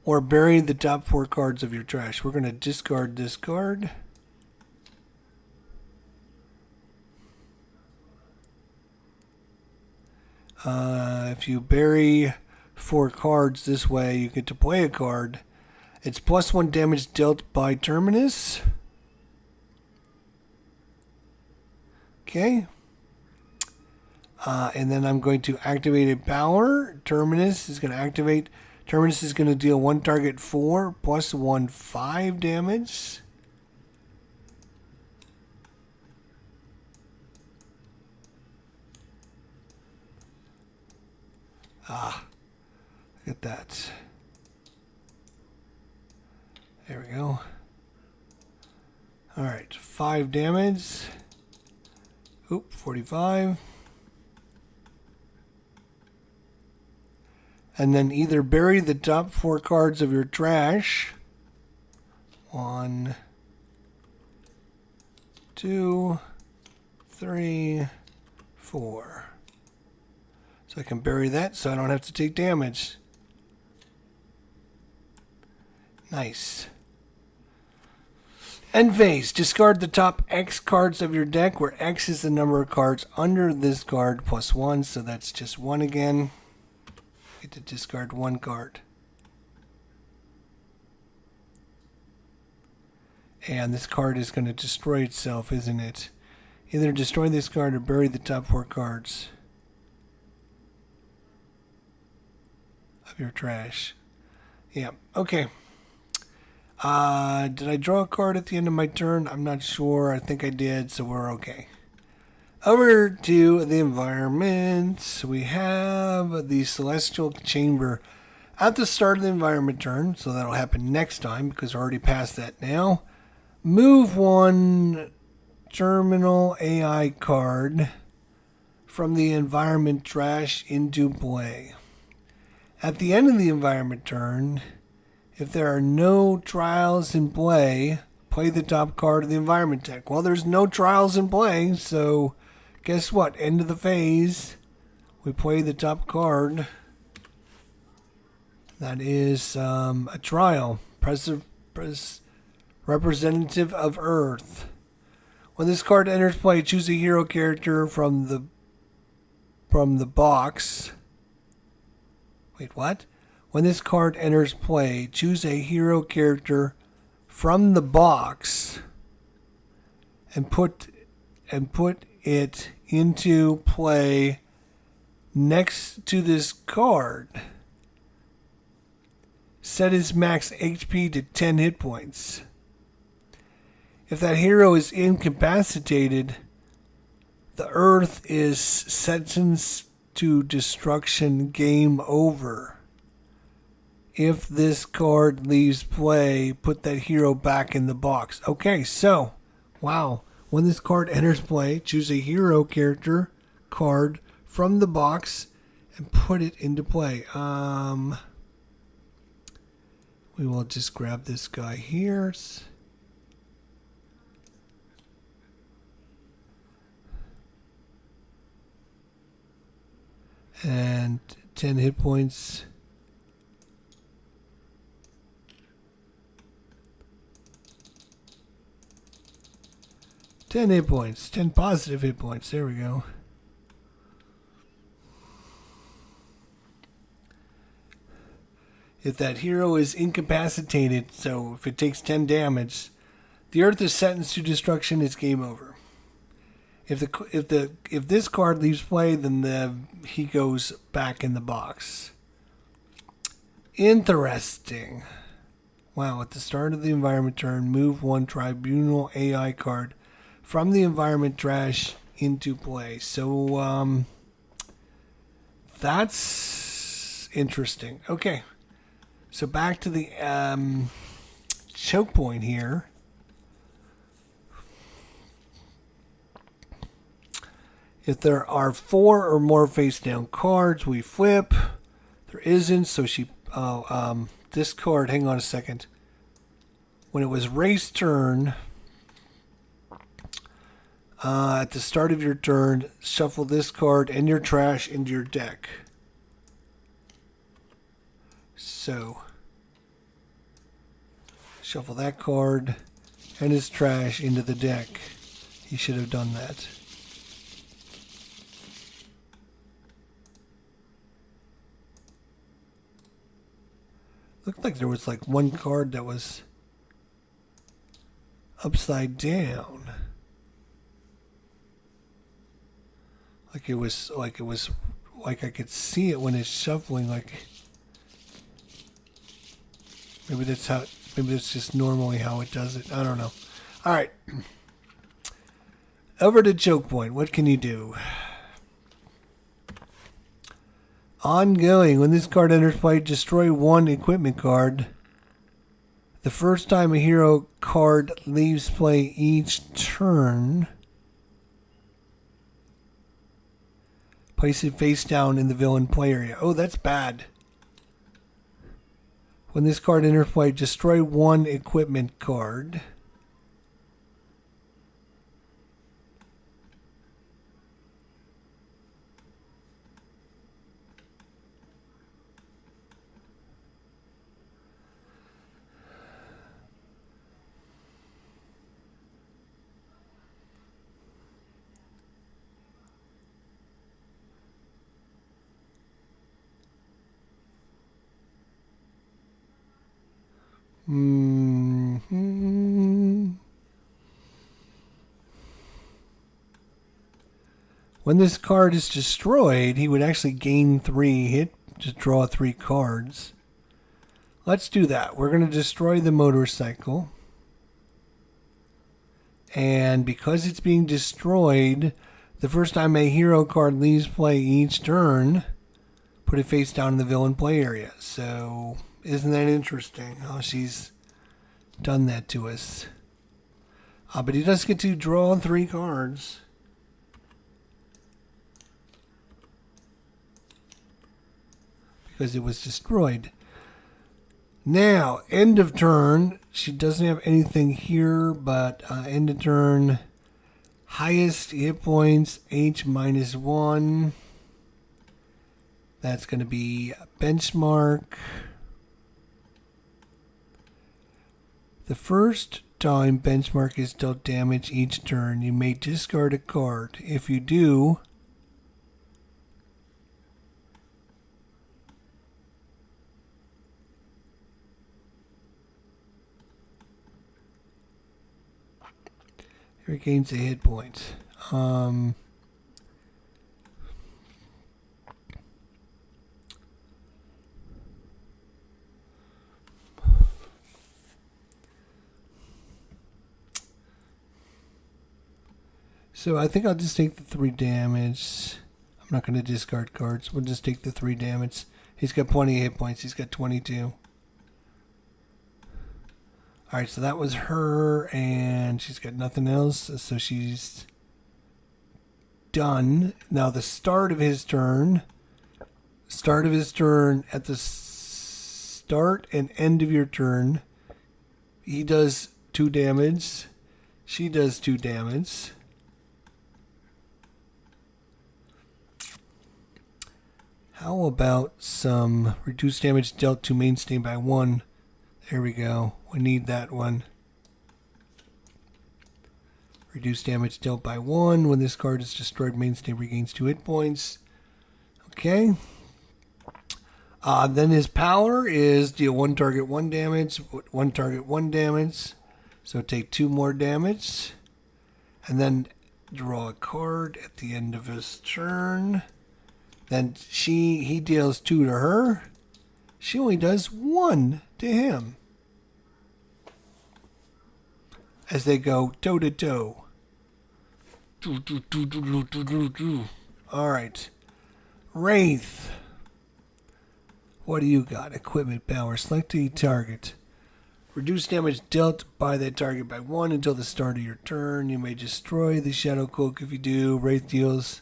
or bury the top 4 cards of your trash. We're going to discard this card. If you bury 4 cards this way, you get to play a card. It's +1 damage dealt by Terminus. Okay. And then I'm going to activate a power. Terminus is going to activate. Terminus is going to deal 1 target 4 +1 5 damage. Look at that. There we go. Alright, 5 damage. Oop, 45. And then either bury the top 4 cards of your trash. 1, 2, 3, 4. So I can bury that so I don't have to take damage. Nice. End phase. Discard the top X cards of your deck, where X is the number of cards under this card +1, so that's just 1 again. Get to discard 1 card. And this card is going to destroy itself, isn't it? Either destroy this card or bury the top 4 cards of your trash. Yeah, okay. Did I draw a card at the end of my turn? I'm not sure. I think I did, so we're okay. Over to the environment. We have the Celestial Chamber at the start of the environment turn, so that'll happen next time because we're already past that now. Move 1 terminal AI card from the environment trash into play. At the end of the environment turn, if there are no trials in play, play the top card of the environment deck. Well, there's no trials in play, so guess what? End of the phase, we play the top card. That is a trial. Representative of Earth. When this card enters play, choose a hero character from the box. Wait, what? When this card enters play, choose a hero character from the box and put it into play next to this card. Set his max HP to 10 hit points. If that hero is incapacitated, the Earth is sentenced to destruction. Game over. If this card leaves play, put that hero back in the box. Okay, so, wow. When this card enters play, choose a hero character card from the box and put it into play. We will just grab this guy here. And 10 hit points. Hit points. 10 positive hit points. There we go. If that hero is incapacitated, so if it takes 10 damage, the Earth is sentenced to destruction. It's game over. If this card leaves play, then he goes back in the box. Interesting. Wow! At the start of the environment turn, move 1 Tribunal AI card from the environment trash into play. So that's interesting. Okay, so back to the choke point here. If there are 4 or more face down cards, we flip. There isn't, so she discard. Hang on a second. When it was Wraith's turn, at the start of your turn, shuffle this card and your trash into your deck. So, shuffle that card and his trash into the deck. He should have done that. Looked like there was like one card that was upside down. Like I could see it when it's shuffling. Like maybe that's just normally how it does it. I don't know. All right, over to choke point. What can you do? Ongoing. When this card enters play, destroy 1 equipment card. The first time a hero card leaves play each turn, place it face down in the villain play area. Oh, that's bad. When this card enters play, destroy 1 equipment card. When this card is destroyed, he would actually gain 3 hit to draw 3 cards. Let's do that. We're going to destroy the motorcycle. And because it's being destroyed, the first time a hero card leaves play each turn, put it face down in the villain play area. So, isn't that interesting how she's done that to us? But he does get to draw 3 cards. Because it was destroyed. Now, end of turn. She doesn't have anything here, but end of turn. Highest hit points, H -1. That's going to be benchmark. The first time benchmark is dealt damage each turn, you may discard a card. If you do, he regains a hit point. So I think I'll just take the 3 damage. I'm not going to discard cards. We'll just take the 3 damage. He's got plenty of hit points. He's got 22. Alright, so that was her, and she's got nothing else, so she's done. Now the start of his turn. At the start and end of your turn, he does 2 damage. She does 2 damage. How about some reduced damage dealt to Mainstay by 1? There we go. We need that one. Reduced damage dealt by 1. When this card is destroyed, Mainstay regains 2 hit points. Okay. Then his power is deal 1 target 1 damage, 1 target 1 damage. So take 2 more damage. And then draw a card at the end of his turn. Then he deals 2 to her. She only does 1 to him. As they go toe to toe. Alright. Writhe. What do you got? Equipment power. Select a target. Reduce damage dealt by that target by 1 until the start of your turn. You may destroy the Shadow Cloak. If you do, Writhe deals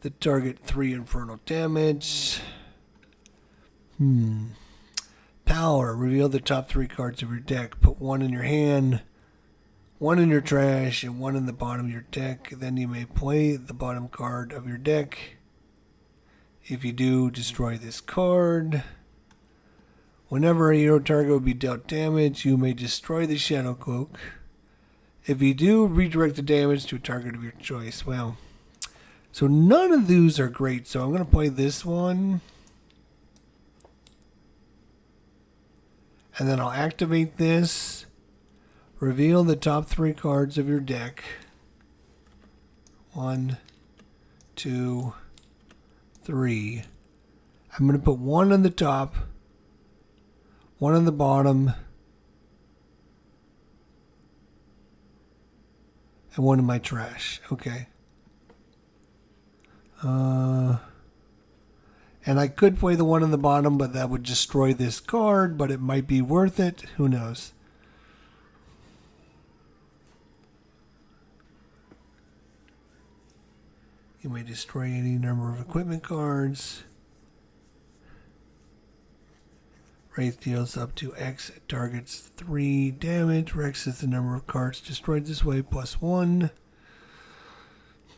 the target 3 infernal damage. Power. Reveal the top 3 cards of your deck. Put 1 in your hand, 1 in your trash, and 1 in the bottom of your deck. Then you may play the bottom card of your deck. If you do, destroy this card. Whenever a hero target will be dealt damage, you may destroy the Shadow Cloak. If you do, redirect the damage to a target of your choice. Well, so none of these are great, so I'm going to play this one. And then I'll activate this. Reveal the top 3 cards of your deck. 1, 2, 3. I'm going to put 1 on the top, 1 on the bottom, and 1 in my trash. Okay. And I could play the 1 on the bottom, but that would destroy this card, but it might be worth it. Who knows? You may destroy any number of equipment cards. Writhe deals up to X, targets 3 damage. Rex is the number of cards destroyed this way, plus 1.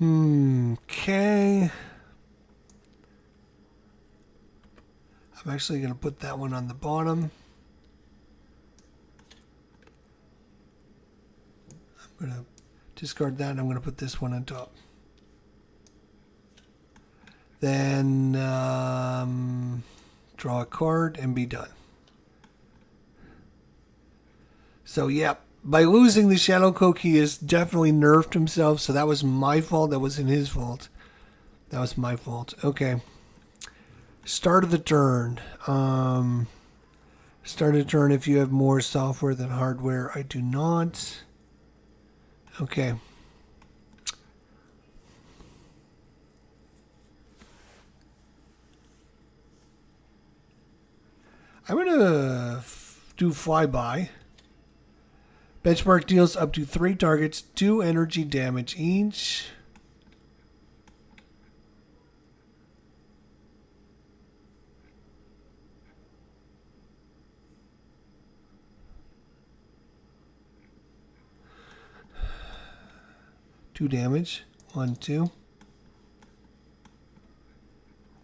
Okay. I'm actually going to put that one on the bottom. I'm going to discard that and I'm going to put this one on top. Then draw a card and be done. So, yeah, by losing the Shadow Cloak, he has definitely nerfed himself. So that was my fault. That wasn't his fault. That was my fault. Okay. Start of the turn. Start of the turn if you have more software than hardware. I do not. Okay. I'm going to do flyby. Benchmark deals up to 3 targets, 2 energy damage each. Two damage. 1, 2.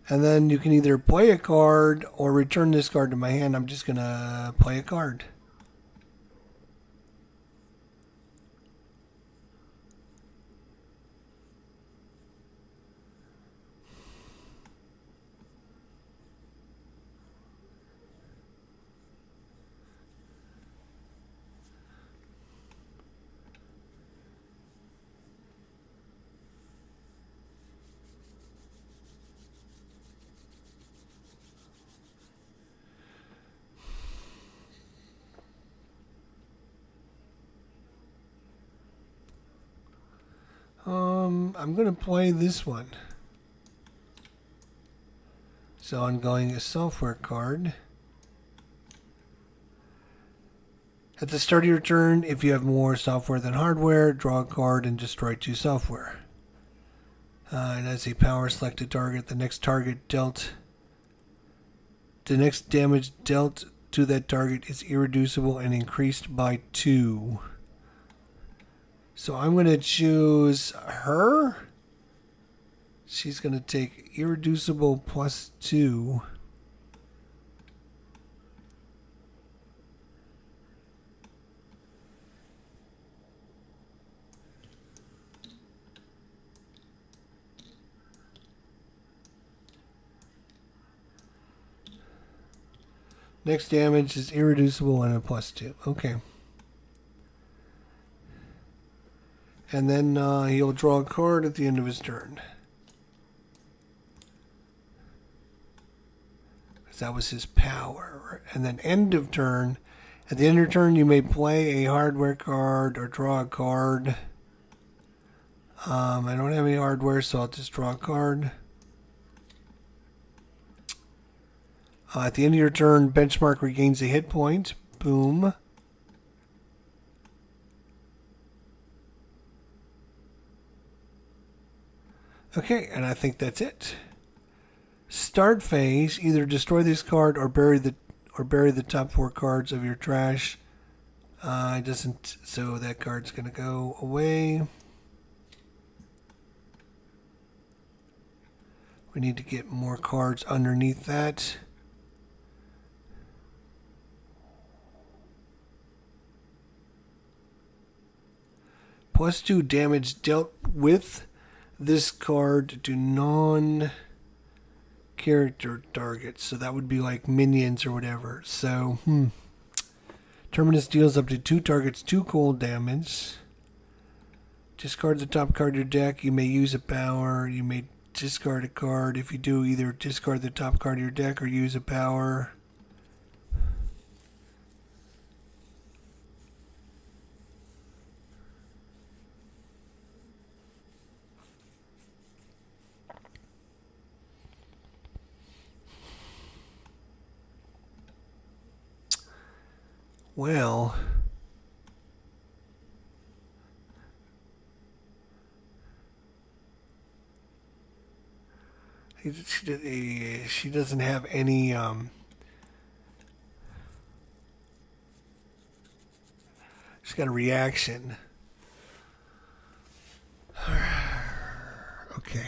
And then you can either play a card or return this card to my hand. I'm just going to play a card. I'm going to play this one. So I'm going a software card. At the start of your turn, if you have more software than hardware, draw a card and destroy 2 software. And as a power selected target, the next damage dealt to that target is irreducible and increased by 2. So I'm going to choose her. She's going to take irreducible plus 2. Next damage is irreducible and a plus 2. Okay. And then he'll draw a card at the end of his turn. Because that was his power. And then end of turn. At the end of your turn, you may play a hardware card or draw a card. I don't have any hardware, so I'll just draw a card. At the end of your turn, benchmark regains a hit point. Boom. Okay, and I think that's it. Start phase. Either destroy this card or bury the top 4 cards of your trash. It doesn't, so that card's gonna go away. We need to get more cards underneath that. +2 damage dealt with this card to non-character targets. So that would be like minions or whatever. So, Terminus deals up to 2 targets 2 cold damage. Discard the top card of your deck. You may use a power. You may discard a card. If you do, either discard the top card of your deck or use a power. Well, she doesn't have any she's got a reaction. Okay.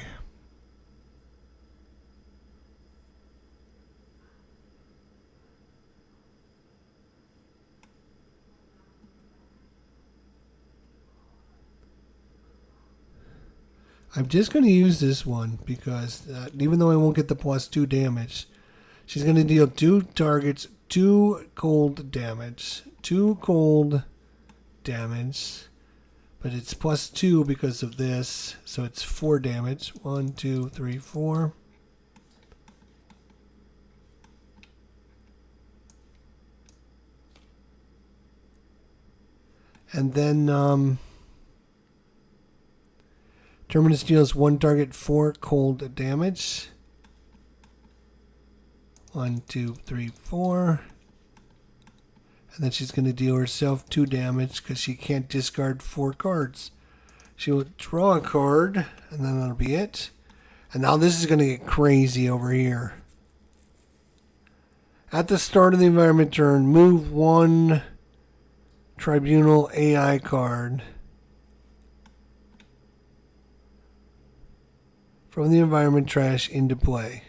I'm just going to use this one because even though I won't get the +2 damage, she's going to deal 2 targets 2 cold damage. 2 cold damage. But it's +2 because of this. So it's 4 damage. 1, 2, 3, 4. And then Terminus deals 1 target 4 cold damage. 1, 2, 3, 4. And then she's going to deal herself 2 damage because she can't discard 4 cards. She will draw a card, and then that'll be it. And now this is going to get crazy over here. At the start of the environment turn, move 1 Tribunal AI card from the environment trash into play.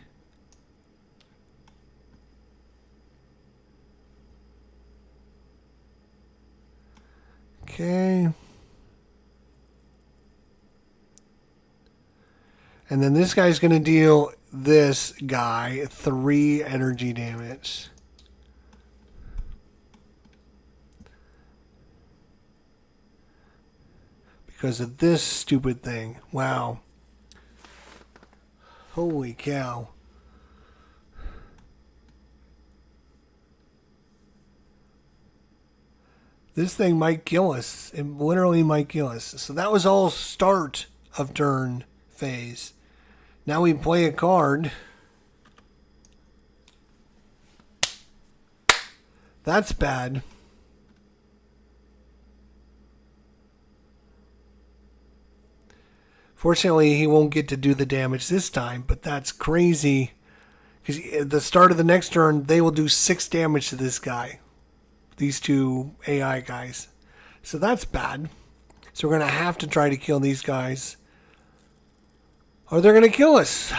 Okay. And then this guy's going to deal this guy 3 energy damage. Because of this stupid thing. Wow. Holy cow. This thing might kill us. It literally might kill us. So that was all start of turn phase. Now we play a card. That's bad. Fortunately, he won't get to do the damage this time, but that's crazy. Because at the start of the next turn, they will do 6 damage to this guy. These 2 AI guys. So that's bad. So we're going to have to try to kill these guys. Or they're going to kill us.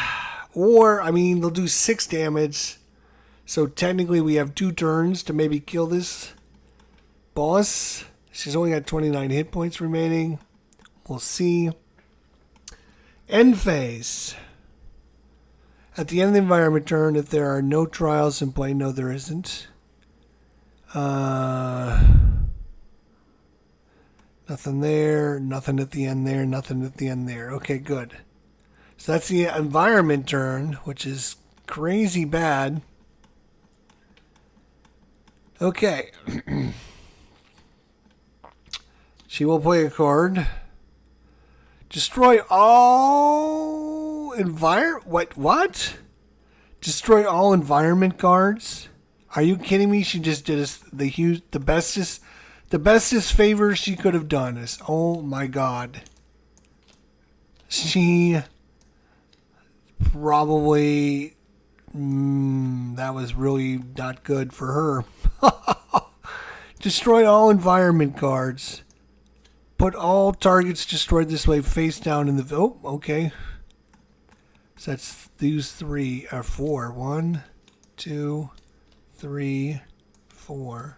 Or, I mean, they'll do 6 damage. So technically we have 2 turns to maybe kill this boss. She's only got 29 hit points remaining. We'll see. End phase. At the end of the environment turn, if there are no trials in play, no there isn't. Nothing there, nothing at the end there, nothing at the end there. Okay, good. So that's the environment turn, which is crazy bad. Okay. She will play a card Destroy all what? Destroy all environment guards? Are you kidding me? She just did us the bestest favor she could have done us. Oh my god. She probably that was really not good for her. Destroy all environment guards. Put all targets destroyed this way face down in the... Oh, okay. So that's these 3 or 4. 1, 2, 3, 4.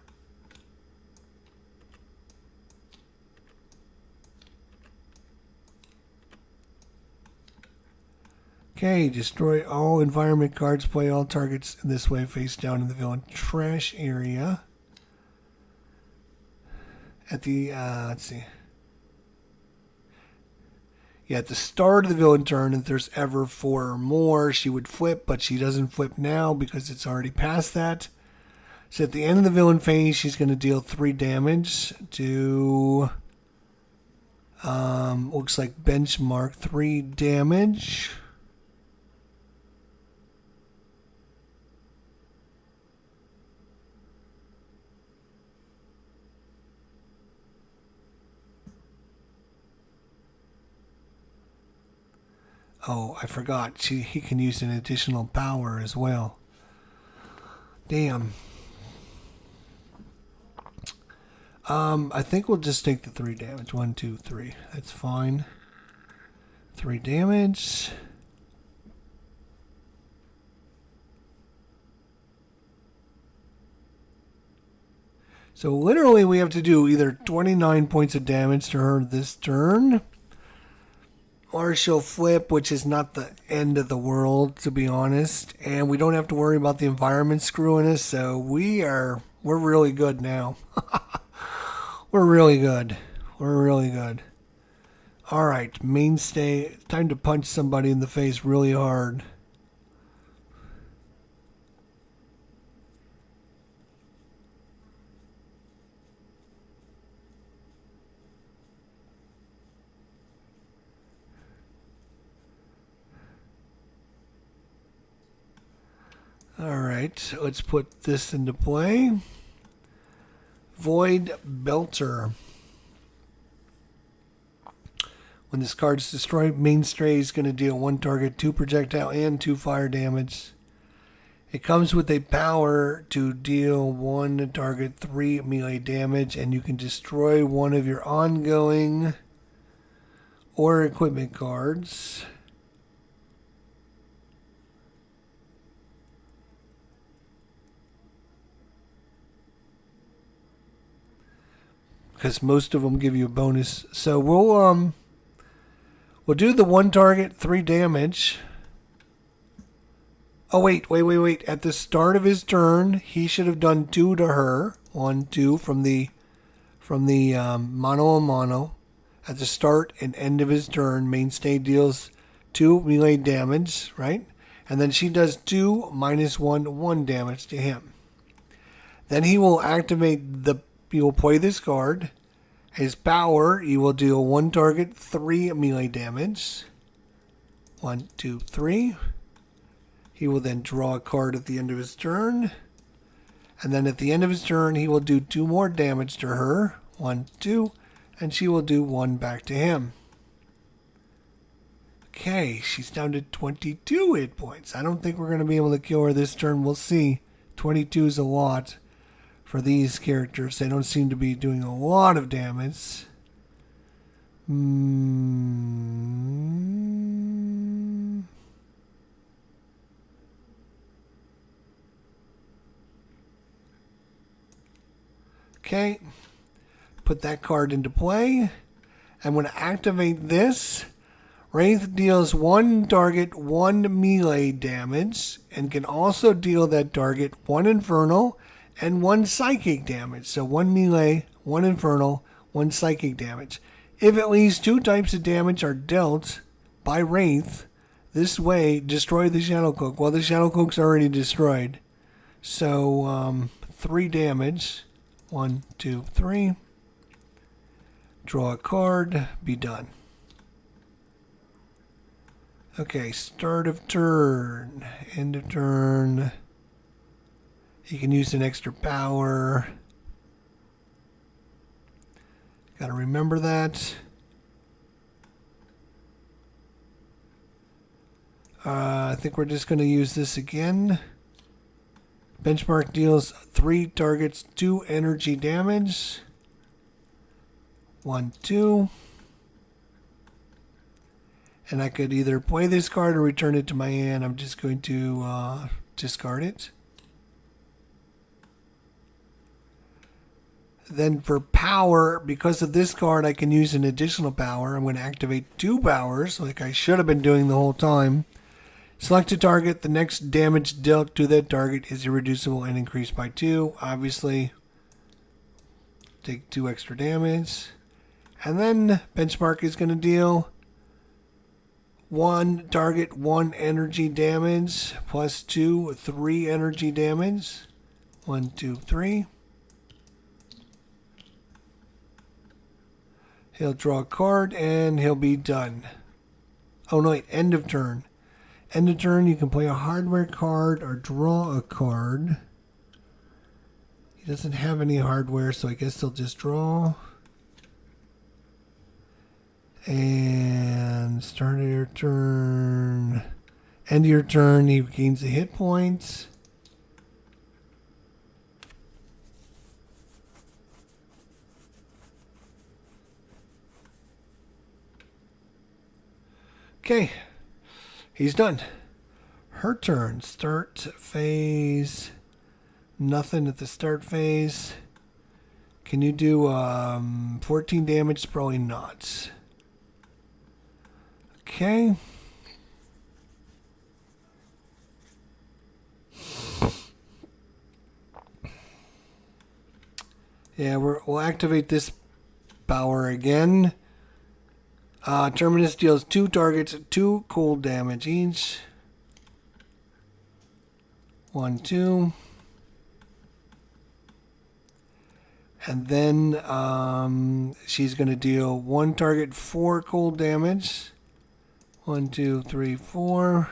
Okay, destroy all environment guards. Play all targets in this way face down in the villain trash area. At the, let's see. Yeah, at the start of the villain turn, if there's ever 4 or more, she would flip, but she doesn't flip now because it's already past that. So at the end of the villain phase, she's going to deal 3 damage to, looks like benchmark 3 damage. Oh, I forgot. He can use an additional power as well. Damn. I think we'll just take the 3 damage. 1, 2, 3. That's fine. 3 damage. So literally we have to do either 29 points of damage to her this turn, or she'll flip, which is not the end of the world, to be honest. And we don't have to worry about the environment screwing us, so we're really good now. We're really good. We're really good. Alright, Mainstay. Time to punch somebody in the face really hard. Alright, let's put this into play. Void Belter. When this card is destroyed, Mainstay is going to deal 1 target, 2 projectile, and 2 fire damage. It comes with a power to deal 1 target, 3 melee damage, and you can destroy 1 of your ongoing or equipment cards. Because most of them give you a bonus. So we'll do the 1 target, 3 damage. Oh wait. At the start of his turn, he should have done 2 to her. 1, 2 from the mono a mono. At the start and end of his turn, Mainstay deals 2 melee damage, right? And then she does 2 minus 1 damage to him. Then he will activate you will play this card. His power, you will deal 1 target, 3 melee damage. 1, 2, 3. He will then draw a card at the end of his turn. And then at the end of his turn, he will do 2 more damage to her. 1, 2. And she will do 1 back to him. Okay, she's down to 22 hit points. I don't think we're going to be able to kill her this turn. We'll see. 22 is a lot. For these characters, they don't seem to be doing a lot of damage. Okay. Put that card into play. I'm going to activate this. Writhe deals 1 target, 1 melee damage, and can also deal that target 1 infernal and 1 psychic damage. So 1 melee, 1 infernal, 1 psychic damage. If at least 2 types of damage are dealt by Writhe, this way, destroy the Shadow Cloak. Well, the Shadow Cloak's already destroyed. So, 3 damage. 1, 2, 3. Draw a card. Be done. Okay, start of turn, end of turn. You can use an extra power. Gotta remember that. I think we're just going to use this again. Benchmark deals 3 targets 2 energy damage. 1, 2. And I could either play this card or return it to my hand. I'm just going to discard it. Then for power, because of this card, I can use an additional power. I'm going to activate 2 powers, like I should have been doing the whole time. Select a target. The next damage dealt to that target is irreducible and increased by 2. Obviously, take 2 extra damage. And then Benchmark is going to deal 1 target, 1 energy damage, plus 2, 3 energy damage. 1, 2, 3. He'll draw a card and he'll be done. Oh no, wait, end of turn. End of turn, you can play a hardware card or draw a card. He doesn't have any hardware, so I guess he'll just draw. And start of your turn. End of your turn, he gains a hit point. Okay. He's done. Her turn. Start phase. Nothing at the start phase. Can you do 14 damage? Probably not. Okay. Yeah, we'll activate this power again. Terminus deals 2 targets, 2 cold damage each. 1, 2. And then she's going to deal 1 target, 4 cold damage. 1, 2, 3, 4.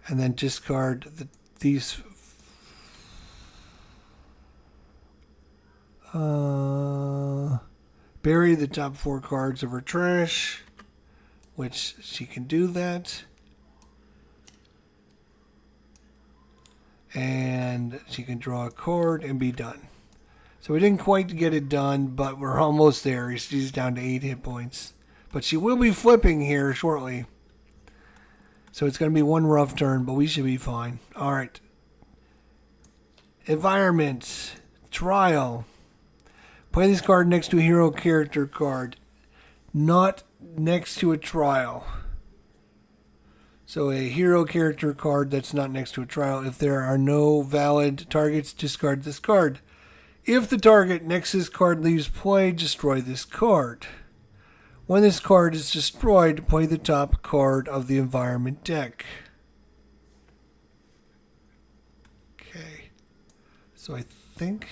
And then discard these. Bury the top 4 cards of her trash, which she can do that. And she can draw a card and be done. So we didn't quite get it done, but we're almost there. She's down to 8 hit points. But she will be flipping here shortly. So it's going to be one rough turn, but we should be fine. All right. Environment. Trial. Play this card next to a hero character card. Not next to a trial. So a hero character card that's not next to a trial. If there are no valid targets, discard this card. If the target next to this card leaves play, destroy this card. When this card is destroyed, play the top card of the environment deck. Okay. So I think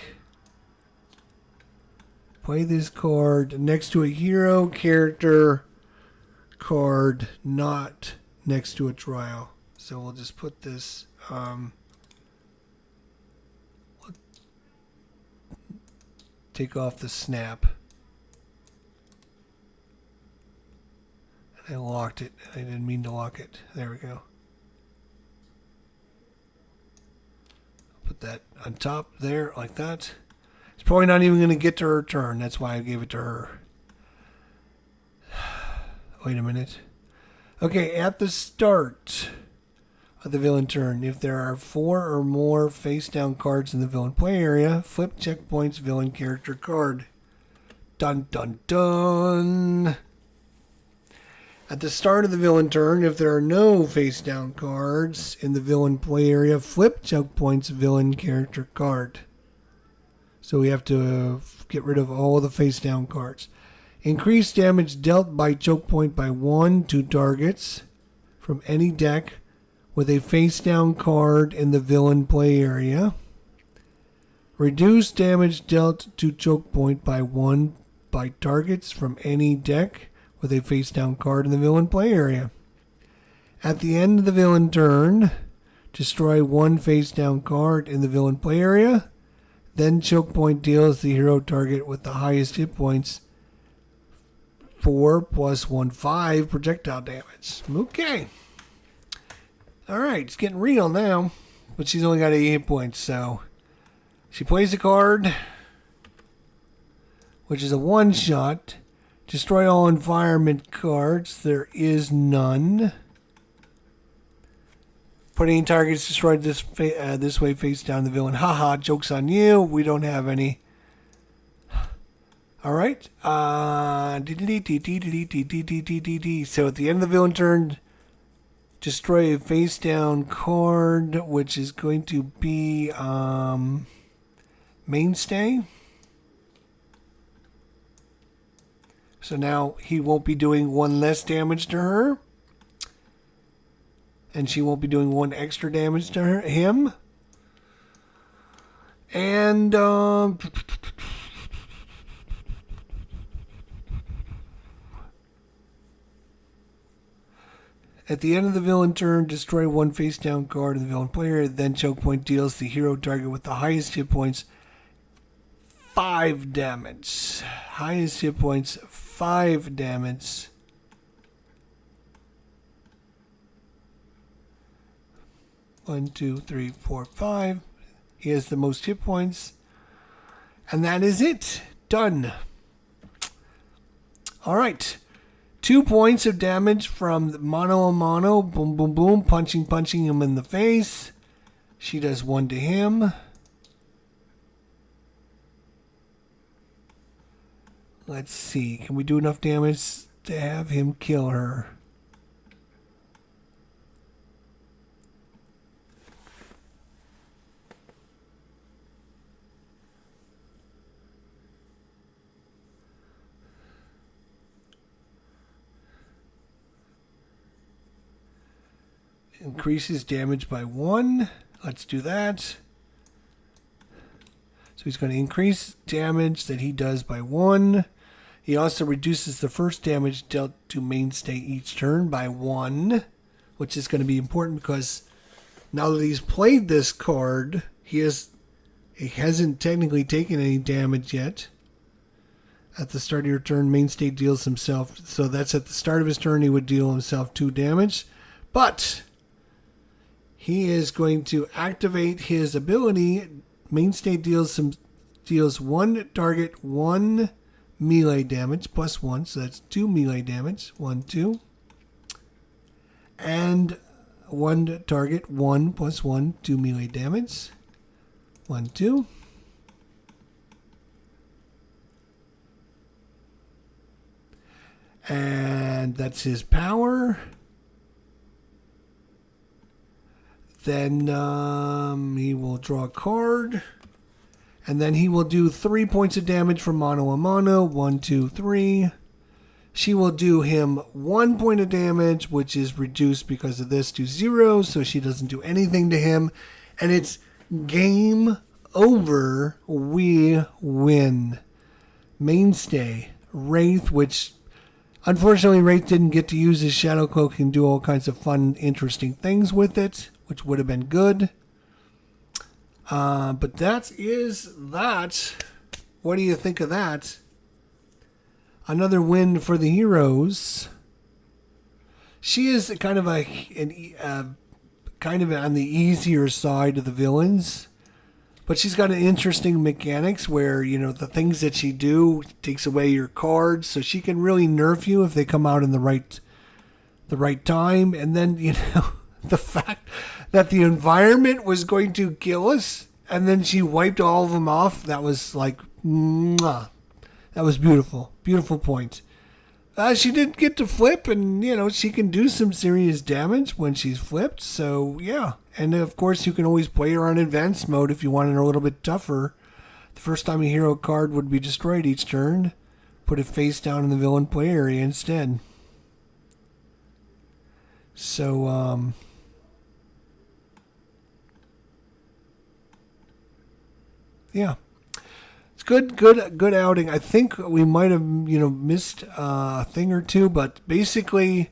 play this card next to a hero character card, not next to a trial. So we'll just put this take off the snap. I locked it. I didn't mean to lock it. There we go. Put that on top there like that. It's probably not even going to get to her turn. That's why I gave it to her. Wait a minute. Okay, at the start of the villain turn, if there are 4 or more face-down cards in the villain play area, flip checkpoint's villain character card. Dun dun dun! At the start of the villain turn, if there are no face-down cards in the villain play area, flip checkpoint's villain character card. So we have to get rid of all the face-down cards. Increase damage dealt by choke point by 1 to targets from any deck with a face-down card in the villain play area. Reduce damage dealt to choke point by 1 by targets from any deck with a face-down card in the villain play area. At the end of the villain turn, destroy one face-down card in the villain play area. Then choke point deals the hero target with the highest hit points 4 plus 1, 5 projectile damage. Okay. Alright, it's getting real now. But she's only got 8 hit points, so she plays a card, which is a one-shot. Destroy all environment cards. There is none. Put any targets destroyed this way face down the villain. Haha, joke's on you. We don't have any. Alright. So at the end of the villain turn, destroy a face down card, which is going to be Mainstay. So now he won't be doing 1 less damage to her. And she won't be doing 1 extra damage to him. And at the end of the villain turn, destroy 1 face down card in the villain player. Then choke point deals the hero target with the highest hit points 5 damage. Highest hit points 5 damage. One, two, three, four, 5. He has the most hit points. And that is it. Done. Alright. 2 points of damage from mano a mano. Boom, boom, boom. Punching him in the face. She does 1 to him. Let's see. Can we do enough damage to have him kill her? Increases damage by 1. Let's do that. So he's going to increase damage that he does by 1. He also reduces the first damage dealt to Mainstay each turn by 1, which is going to be important because now that he's played this card, he hasn't technically taken any damage yet. At the start of your turn, Mainstay deals himself. So that's at the start of his turn, he would deal himself 2 damage. But he is going to activate his ability. Mainstay deals 1 target 1 melee damage plus 1, so that's 2 melee damage. 1, 2. And 1 target 1 plus 1, 2 melee damage. 1, 2. And that's his power. Then he will draw a card. And then he will do 3 points of damage from mano a mano. 1, 2, 3. She will do him 1 point of damage, which is reduced because of this to 0. So she doesn't do anything to him. And it's game over. We win. Mainstay. Writhe, which unfortunately Writhe didn't get to use his Shadow Cloak and do all kinds of fun, interesting things with it, which would have been good. But that is that. What do you think of that? Another win for the heroes. She is kind of kind of on the easier side of the villains, but she's got an interesting mechanics where, you know, the things that she do takes away your cards, so she can really nerf you if they come out in the right time. And then, you know, the fact that the environment was going to kill us, and then she wiped all of them off. That was like, mwah. That was beautiful. Beautiful point. She did get to flip, and, you know, she can do some serious damage when she's flipped. So, yeah. And, of course, you can always play her on advanced mode if you want her a little bit tougher. The first time a hero card would be destroyed each turn, put it face down in the villain play area instead. So, yeah. It's good outing. I think we might have, you know, missed a thing or two, but basically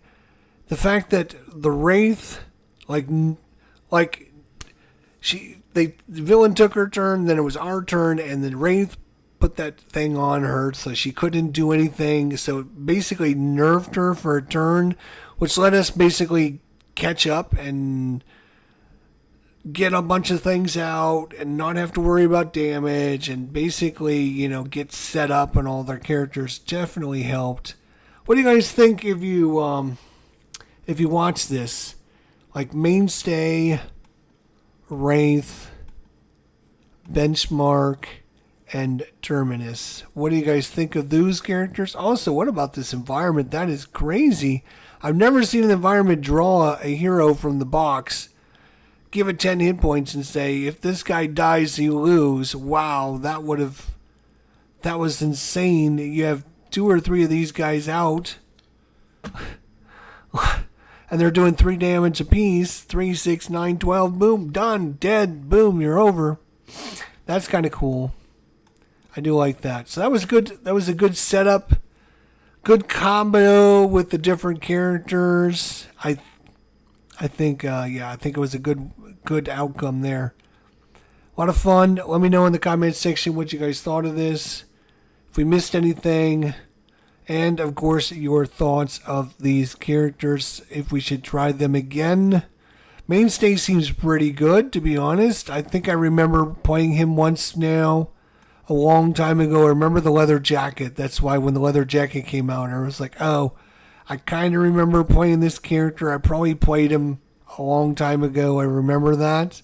the fact that the Wraith, like the villain took her turn, then it was our turn, and then Wraith put that thing on her so she couldn't do anything. So it basically nerfed her for a turn, which let us basically catch up and get a bunch of things out and not have to worry about damage, and basically, get set up, and all their characters definitely helped. What do you guys think if you watch this? Like Mainstay, Writhe, Benchmark, and Terminus. What do you guys think of those characters? Also, what about this environment? That is crazy. I've never seen an environment draw a hero from the box, give it 10 hit points, and say, if this guy dies, you lose. Wow, that was insane. You have 2 or 3 of these guys out, and they're doing 3 damage apiece. 3, 6, 9, 12. Boom, done, dead. Boom, you're over. That's kind of cool. I do like that. So that was good. That was a good setup. Good combo with the different characters. I think it was a good outcome there. A lot of fun. Let me know in the comments section what you guys thought of this. If we missed anything. And, of course, your thoughts of these characters. If we should try them again. Mainstay seems pretty good, to be honest. I think I remember playing him once now. A long time ago. I remember the leather jacket. That's why when the leather jacket came out, I was like, oh, I kind of remember playing this character. I probably played him a long time ago. I remember that.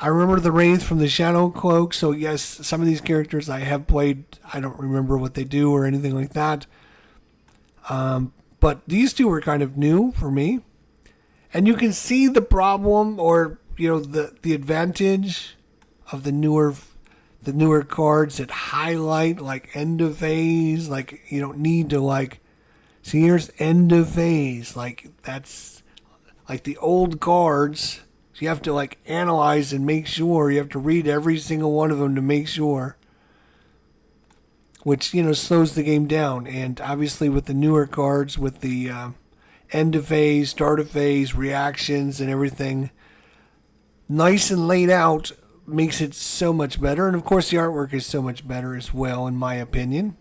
I remember the Wraith from the Shadow Cloak. So, yes, some of these characters I have played. I don't remember what they do or anything like that. But these two were kind of new for me. And you can see the problem, or, the advantage of the newer cards that highlight like end of phase. Like, you don't need to see, here's end of phase. Like, that's like the old cards. So you have to analyze and make sure. You have to read every single one of them to make sure. Which, slows the game down. And obviously with the newer cards, with the end of phase, start of phase, reactions and everything, nice and laid out, makes it so much better. And of course the artwork is so much better as well, in my opinion.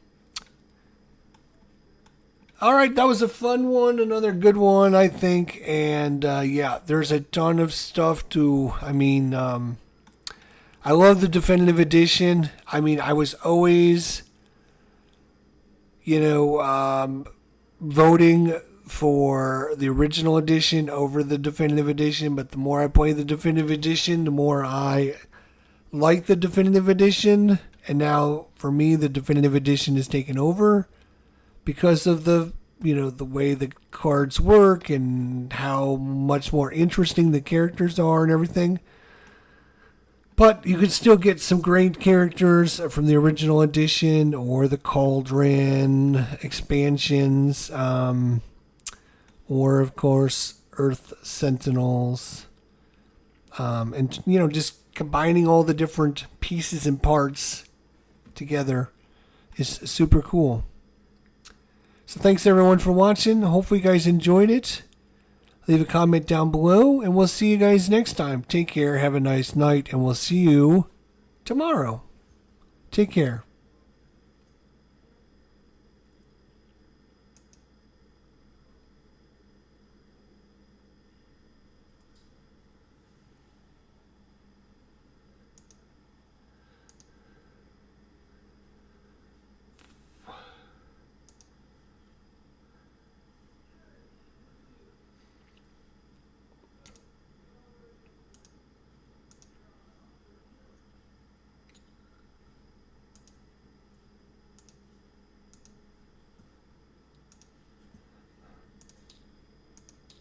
Alright, that was a fun one, another good one, I think. And there's a ton of stuff to, I love the definitive edition. I was always voting for the original edition over the definitive edition, but the more I play the definitive edition, the more I like the definitive edition. And now for me, the definitive edition is taken over because of the way the cards work and how much more interesting the characters are and everything. But you can still get some great characters from the original edition or the Cauldron expansions, or of course Earth Sentinels, and just combining all the different pieces and parts together is super cool. So thanks everyone for watching. Hopefully you guys enjoyed it. Leave a comment down below, and we'll see you guys next time. Take care, have a nice night, and we'll see you tomorrow. Take care.